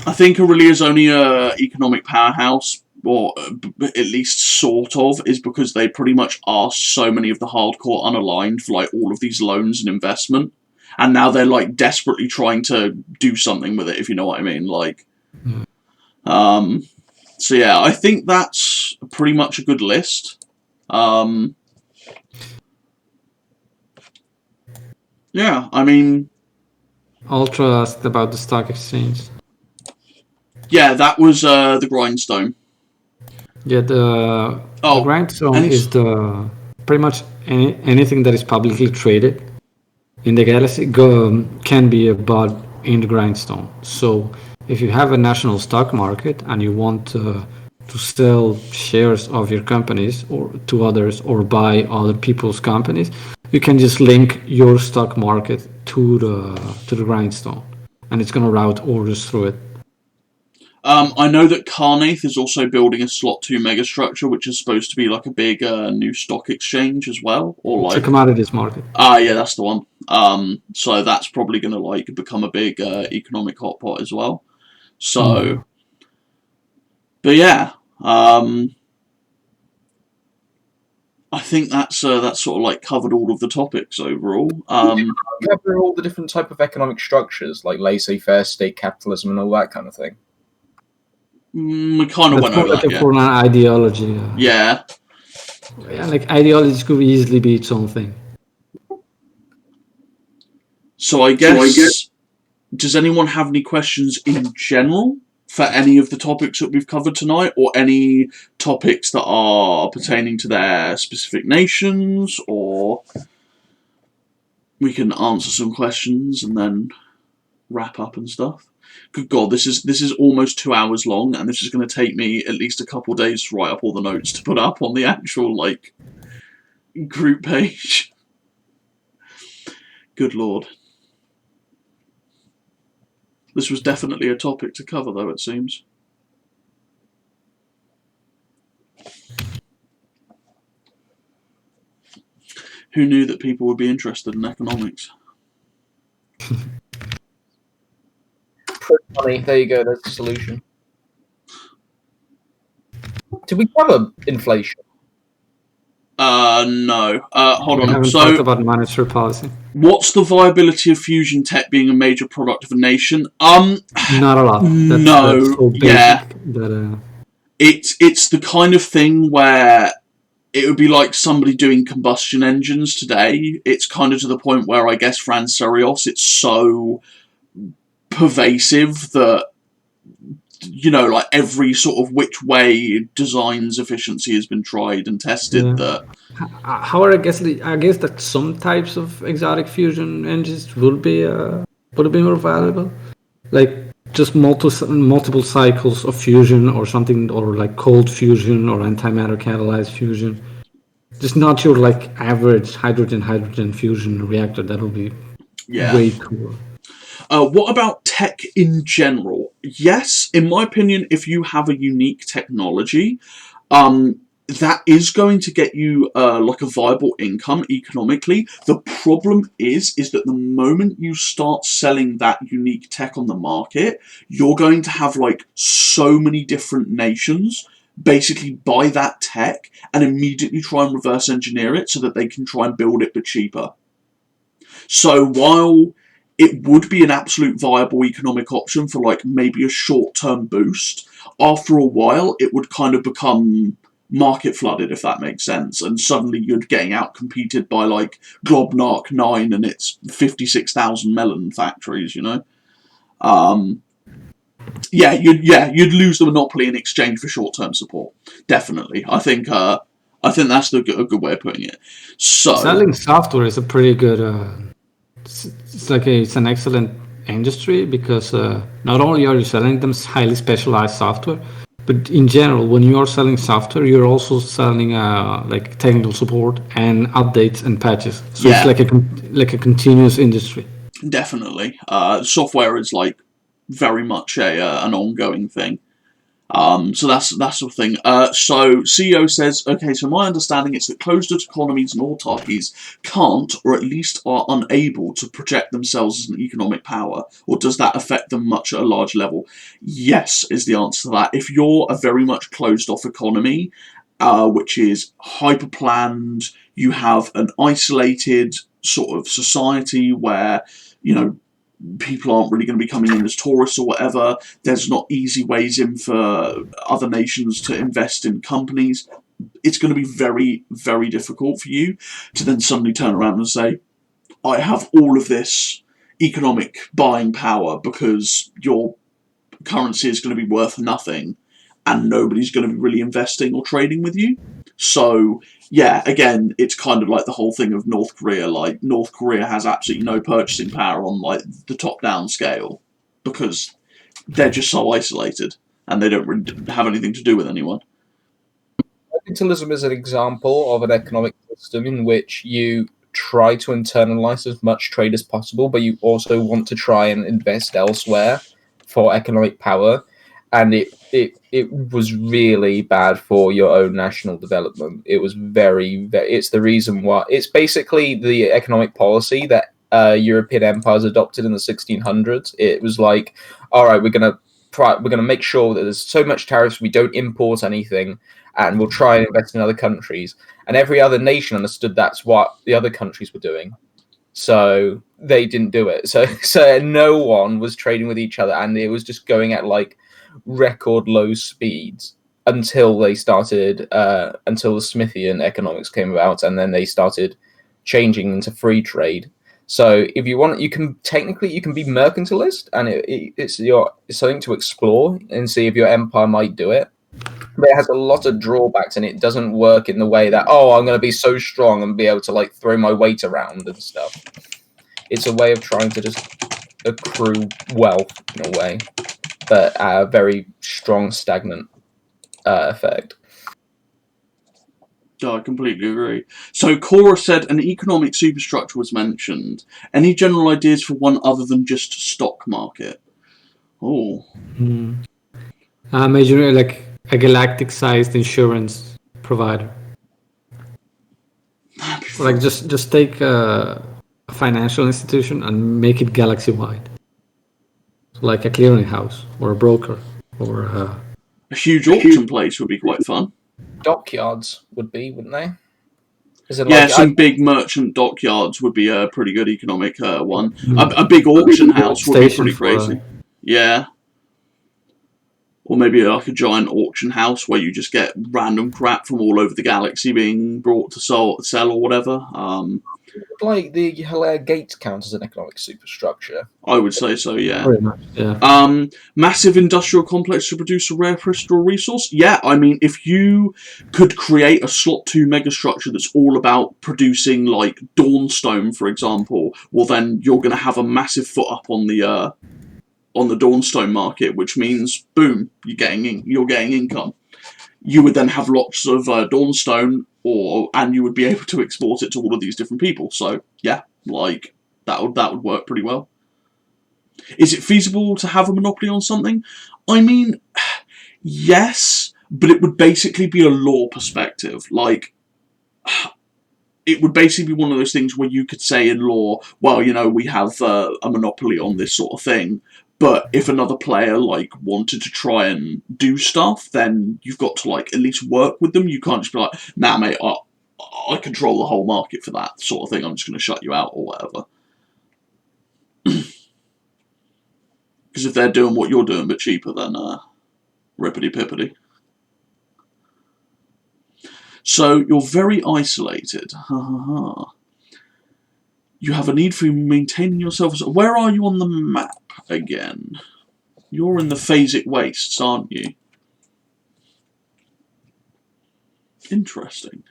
I think Aurelia's only a economic powerhouse, or at least sort of, is because they pretty much asked so many of the hardcore unaligned for like all of these loans and investment, and now they're like desperately trying to do something with it, if you know what I mean. Like, so yeah, I think that's pretty much a good list. Yeah, I mean, Ultra asked about the stock exchange. Yeah, that was the grindstone. Yeah, the grindstone and is the pretty much anything that is publicly traded in the galaxy can be bought in the grindstone. So if you have a national stock market and you want to sell shares of your companies or to others or buy other people's companies, you can just link your stock market to the grindstone, and it's going to route orders through it. I know that Carnath is also building a Slot 2 megastructure, which is supposed to be like a big new stock exchange as well, or like it's a commodities market. Yeah, that's the one. So that's probably going to like become a big economic hotpot as well. So, but yeah, I think that's sort of like covered all of the topics overall. Cover all the different type of economic structures, like laissez-faire, state capitalism, and all that kind of thing. We kind of went over that, for an ideology. Yeah. Yeah, like ideology could easily be its own thing. So I guess, does anyone have any questions in general for any of the topics that we've covered tonight, or any topics that are pertaining to their specific nations, or we can answer some questions and then wrap up and stuff? Good God, this is almost 2 hours long, and this is going to take me at least a couple days to write up all the notes to put up on the actual like group page. Good Lord. This was definitely a topic to cover, though, it seems. Who knew that people would be interested in economics? Money. There you go. That's the solution. Did we cover inflation? No. Hold on. We haven't talked about monetary policy. What's the viability of fusion tech being a major product of a nation? Not a lot. That's so basic that, it's the kind of thing where it would be like somebody doing combustion engines today. It's kind of to the point where I guess Franz Serios, it's so pervasive that, you know, like every sort of which way designs efficiency has been tried and tested. That however, I guess that some types of exotic fusion engines would be more valuable, like just multiple cycles of fusion or something, or like cold fusion or antimatter catalyzed fusion. Just not your like average hydrogen fusion reactor. That will be way cooler. What about tech in general? Yes, in my opinion, if you have a unique technology, that is going to get you like a viable income economically. The problem is that the moment you start selling that unique tech on the market, you're going to have like so many different nations basically buy that tech and immediately try and reverse engineer it so that they can try and build it but cheaper. So while it would be an absolute viable economic option for like maybe a short-term boost, after a while it would kind of become market flooded, if that makes sense, and suddenly you're getting out competed by like Globnark 9 and its 56,000 melon factories, you know. You'd lose the monopoly in exchange for short-term support. Definitely, I think that's a good way of putting it. So selling software is a pretty good. It's an excellent industry because not only are you selling them highly specialized software, but in general, when you are selling software, you're also selling like technical support and updates and patches. So it's like a continuous industry. Definitely, software is like very much an ongoing thing. So that's the thing. So CEO says, okay, so my understanding is that closed economies and autarkies can't, or at least are unable to project themselves as an economic power, or does that affect them much at a large level? Yes, is the answer to that. If you're a very much closed off economy, which is hyper-planned, you have an isolated sort of society where, you know, people aren't really going to be coming in as tourists or whatever. There's not easy ways in for other nations to invest in companies. It's going to be very, very difficult for you to then suddenly turn around and say, I have all of this economic buying power because your currency is going to be worth nothing and nobody's going to be really investing or trading with you. So, yeah, again, it's kind of like the whole thing of North Korea. Like, North Korea has absolutely no purchasing power on, like, the top-down scale because they're just so isolated and they don't really have anything to do with anyone. Capitalism is an example of an economic system in which you try to internalize as much trade as possible, but you also want to try and invest elsewhere for economic power. And it was really bad for your own national development. It was very, it's the reason why, it's basically the economic policy that European empires adopted in the 1600s. It was like, all right, we're going to make sure that there's so much tariffs we don't import anything, and we'll try and invest in other countries. And every other nation understood that's what the other countries were doing. So they didn't do it. So no one was trading with each other, and it was just going at like record low speeds until they started, until the Smithian economics came about, and then they started changing into free trade. So if you want, you can be mercantilist, and it's something to explore and see if your empire might do it. But it has a lot of drawbacks, and it doesn't work in the way that, oh, I'm going to be so strong and be able to like throw my weight around and stuff. It's a way of trying to just accrue wealth in a way, but a very strong stagnant effect. I completely agree. So Cora said an economic superstructure was mentioned. Any general ideas for one other than just stock market? Oh. Major, like a galactic-sized insurance provider. Like just take a financial institution and make it galaxy-wide. Like a clearinghouse or a broker or a huge auction place would be quite fun. Dockyards would be, wouldn't they? Yeah, some big merchant dockyards would be a pretty good economic one. A big auction house would be pretty crazy. Yeah. Or maybe like a giant auction house where you just get random crap from all over the galaxy being brought to sell or whatever. Like the Hilaire Gates count as an economic superstructure? I would say so, yeah. Pretty much, yeah. Massive industrial complex to produce a rare crystal resource? Yeah, I mean, if you could create a slot 2 megastructure that's all about producing, like, Dawnstone, for example, well then you're going to have a massive foot up on the Dawnstone market, which means, boom, you're getting income. You would then have lots of Dawnstone, and you would be able to export it to all of these different people. So yeah, like that would work pretty well. Is it feasible to have a monopoly on something? I mean, yes, but it would basically be a law perspective. Like, it would basically be one of those things where you could say in law, well, we have a monopoly on this sort of thing. But if another player, like, wanted to try and do stuff, then you've got to, like, at least work with them. You can't just be like, nah, mate, I control the whole market for that sort of thing. I'm just going to shut you out or whatever. Because if they're doing what you're doing but cheaper, then rippity-pippity. So, you're very isolated. You have a need for maintaining yourself. Where are you on the map again? You're in the phasic wastes, aren't you? Interesting.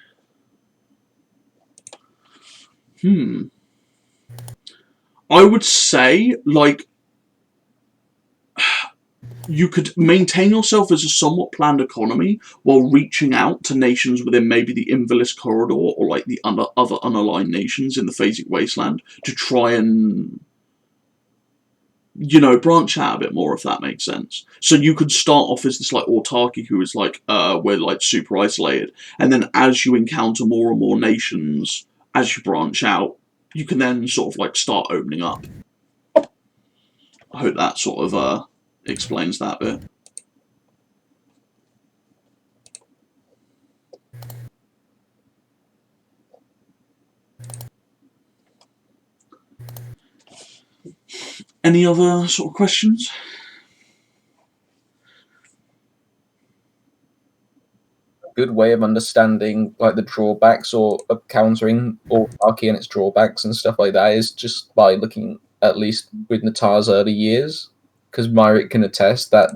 I would say, like, you could maintain yourself as a somewhat planned economy while reaching out to nations within maybe the Invilis Corridor or like the other unaligned nations in the phasic wasteland to try and, branch out a bit more, if that makes sense. So you could start off as this like autarky who is like, we're like super isolated, and then as you encounter more and more nations, as you branch out, you can then sort of like start opening up. I hope that sort of explains that bit. Any other sort of questions? Good way of understanding like the drawbacks or of countering autarky and its drawbacks and stuff like that is just by looking at least with Natar's early years, because Myrick can attest that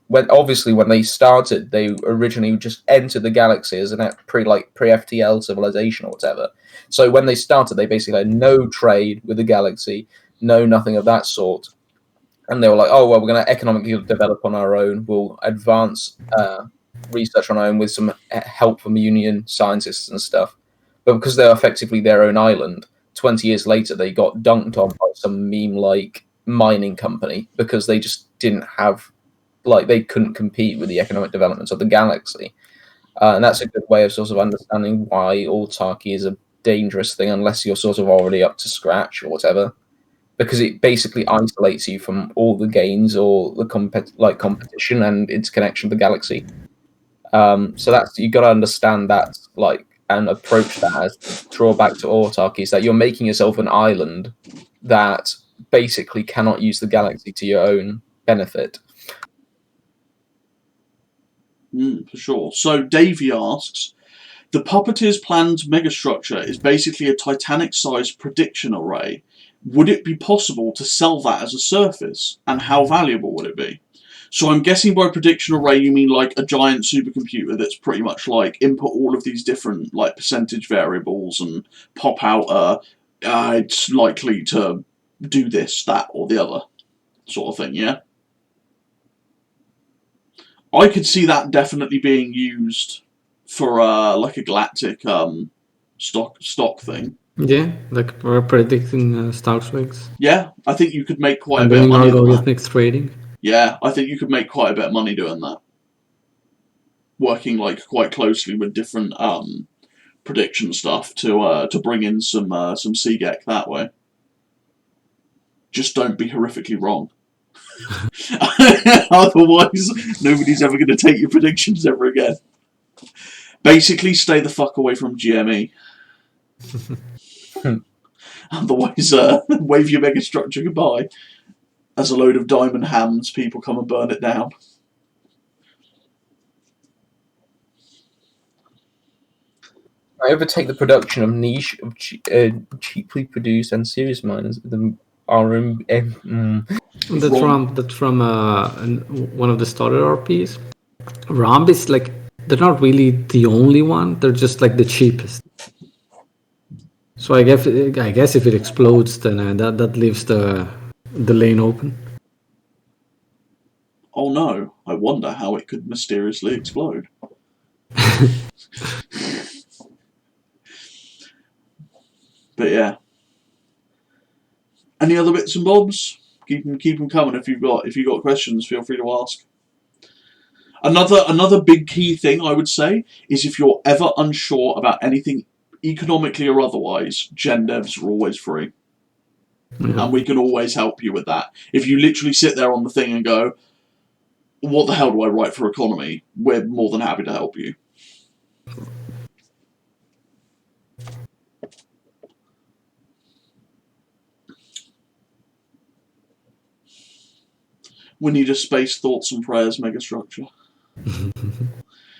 when they started, they originally just entered the galaxy as a pre FTL civilization or whatever. So when they started, they basically had no trade with the galaxy, no nothing of that sort. And they were like, oh, well, we're going to economically develop on our own. We'll advance research on our own with some help from Union scientists and stuff. But because they're effectively their own island, 20 years later, they got dunked on by some meme-like mining company because they just didn't have, they couldn't compete with the economic developments of the galaxy. And that's a good way of sort of understanding why autarky is a dangerous thing unless you're sort of already up to scratch or whatever. Because it basically isolates you from all the gains or the competition and its connection to the galaxy. So that's, you got to understand that, and approach that as the drawback to autarky is that you're making yourself an island that basically cannot use the galaxy to your own benefit. For sure. So Davey asks, the Puppeteer's planned megastructure is basically a Titanic-sized prediction array. Would it be possible to sell that as a surface? And how valuable would it be? So I'm guessing by prediction array you mean like a giant supercomputer that's pretty much like input all of these different like percentage variables and pop out it's likely to do this, that, or the other sort of thing, yeah? I could see that definitely being used for like a galactic stock thing. Yeah, like we're predicting stock swings. Yeah, I think you could make quite and a bit of money doing doing that. algorithmic trading. Yeah, I think you could make quite a bit of money doing that. Working like quite closely with different prediction stuff to bring in some CGEC that way. Just don't be horrifically wrong. Otherwise, nobody's ever going to take your predictions ever again. Basically, stay the fuck away from GME. Otherwise, wave your megastructure goodbye. As a load of diamond hams, people come and burn it down. I overtake the production of niche, cheaply produced and serious miners. The RM. That's from one of the starter RPs. Ramp is like, they're not really the only one. They're just like the cheapest. So I guess if it explodes, then that leaves the lane open. Oh no, I wonder how it could mysteriously explode. But yeah. Any other bits and bobs? Keep them coming. If you've got questions, feel free to ask. Another big key thing I would say is if you're ever unsure about anything economically or otherwise, gen devs are always free. Yeah. And we can always help you with that. If you literally sit there on the thing and go, what the hell do I write for economy? We're more than happy to help you. We need a space thoughts and prayers megastructure.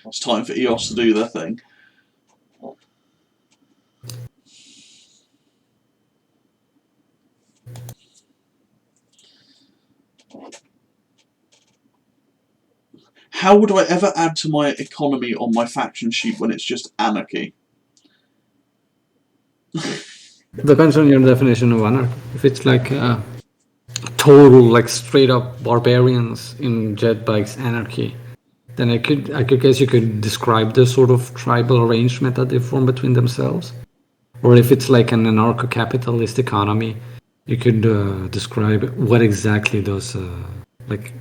It's time for EOS to do their thing. How would I ever add to my economy on my faction sheet when it's just anarchy? Depends on your definition of anarchy. If it's like total, like straight up barbarians in jet bikes anarchy, then I could guess you could describe the sort of tribal arrangement that they form between themselves. Or if it's like an anarcho-capitalist economy, you could describe what exactly those like.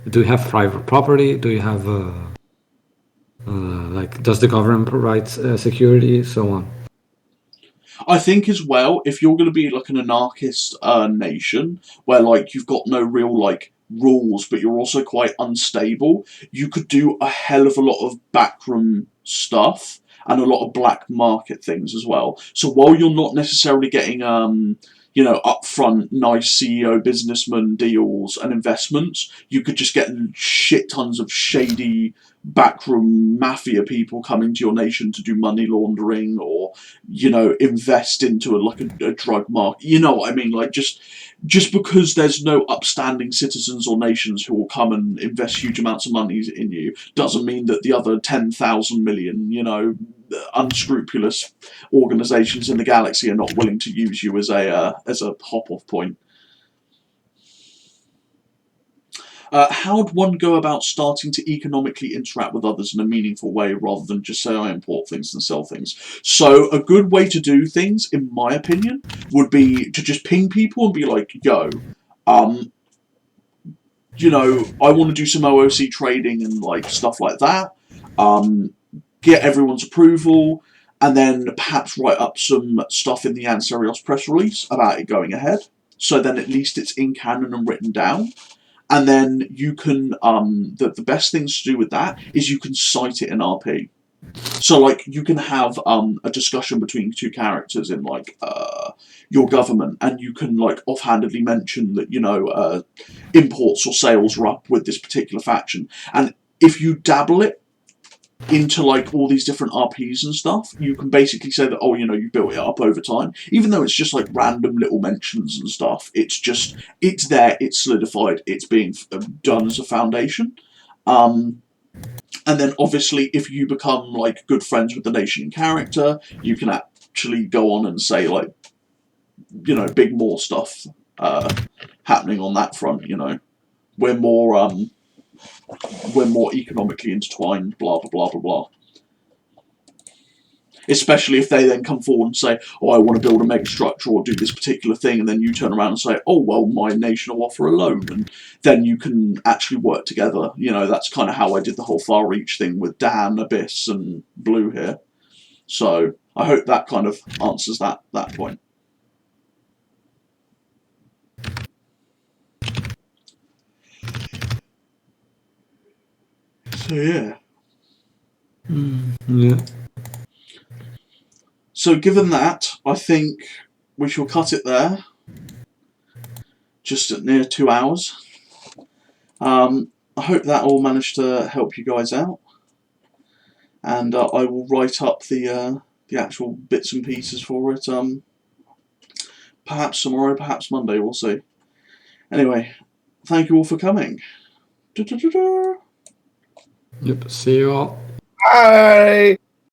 Do you have private property? Do you have like, does the government provide security, so on? I think as well, if you're going to be like an anarchist nation where like you've got no real like rules, but you're also quite unstable, you could do a hell of a lot of backroom stuff and a lot of black market things as well. So while you're not necessarily getting upfront nice CEO businessman deals and investments, you could just get shit tons of shady backroom mafia people coming to your nation to do money laundering, or invest into a drug market. You know what I mean? Like just because there's no upstanding citizens or nations who will come and invest huge amounts of money in you doesn't mean that the other 10,000 million, unscrupulous organizations in the galaxy are not willing to use you as a hop-off point. How would one go about starting to economically interact with others in a meaningful way rather than just say, I import things and sell things? So a good way to do things, in my opinion, would be to just ping people and be like, yo, I want to do some OOC trading and like stuff like that. Get everyone's approval, and then perhaps write up some stuff in the Ansarios press release about it going ahead. So then at least it's in canon and written down. And then you can, the best things to do with that is you can cite it in RP. So, like, you can have a discussion between two characters in, like, your government, and you can, like, offhandedly mention that, imports or sales are up with this particular faction. And if you dabble it into like all these different RPs and stuff, you can basically say that, you built it up over time, even though it's just like random little mentions and stuff. It's there, it's solidified, it's being done as a foundation. And then obviously if you become like good friends with the nation in character, you can actually go on and say like, big more stuff happening on that front. We're more economically intertwined, blah, blah, blah, blah, blah. Especially if they then come forward and say, I want to build a mega structure or do this particular thing, and then you turn around and say, my nation will offer a loan, and then you can actually work together. That's kind of how I did the whole Far Reach thing with Dan, Abyss, and Blue here. So I hope that kind of answers that point. So yeah. Yeah. So given that, I think we shall cut it there. Just at near 2 hours. I hope that all managed to help you guys out. And I will write up the actual bits and pieces for it. Perhaps tomorrow, perhaps Monday, we'll see. Anyway, thank you all for coming. Yep, see you all. Bye.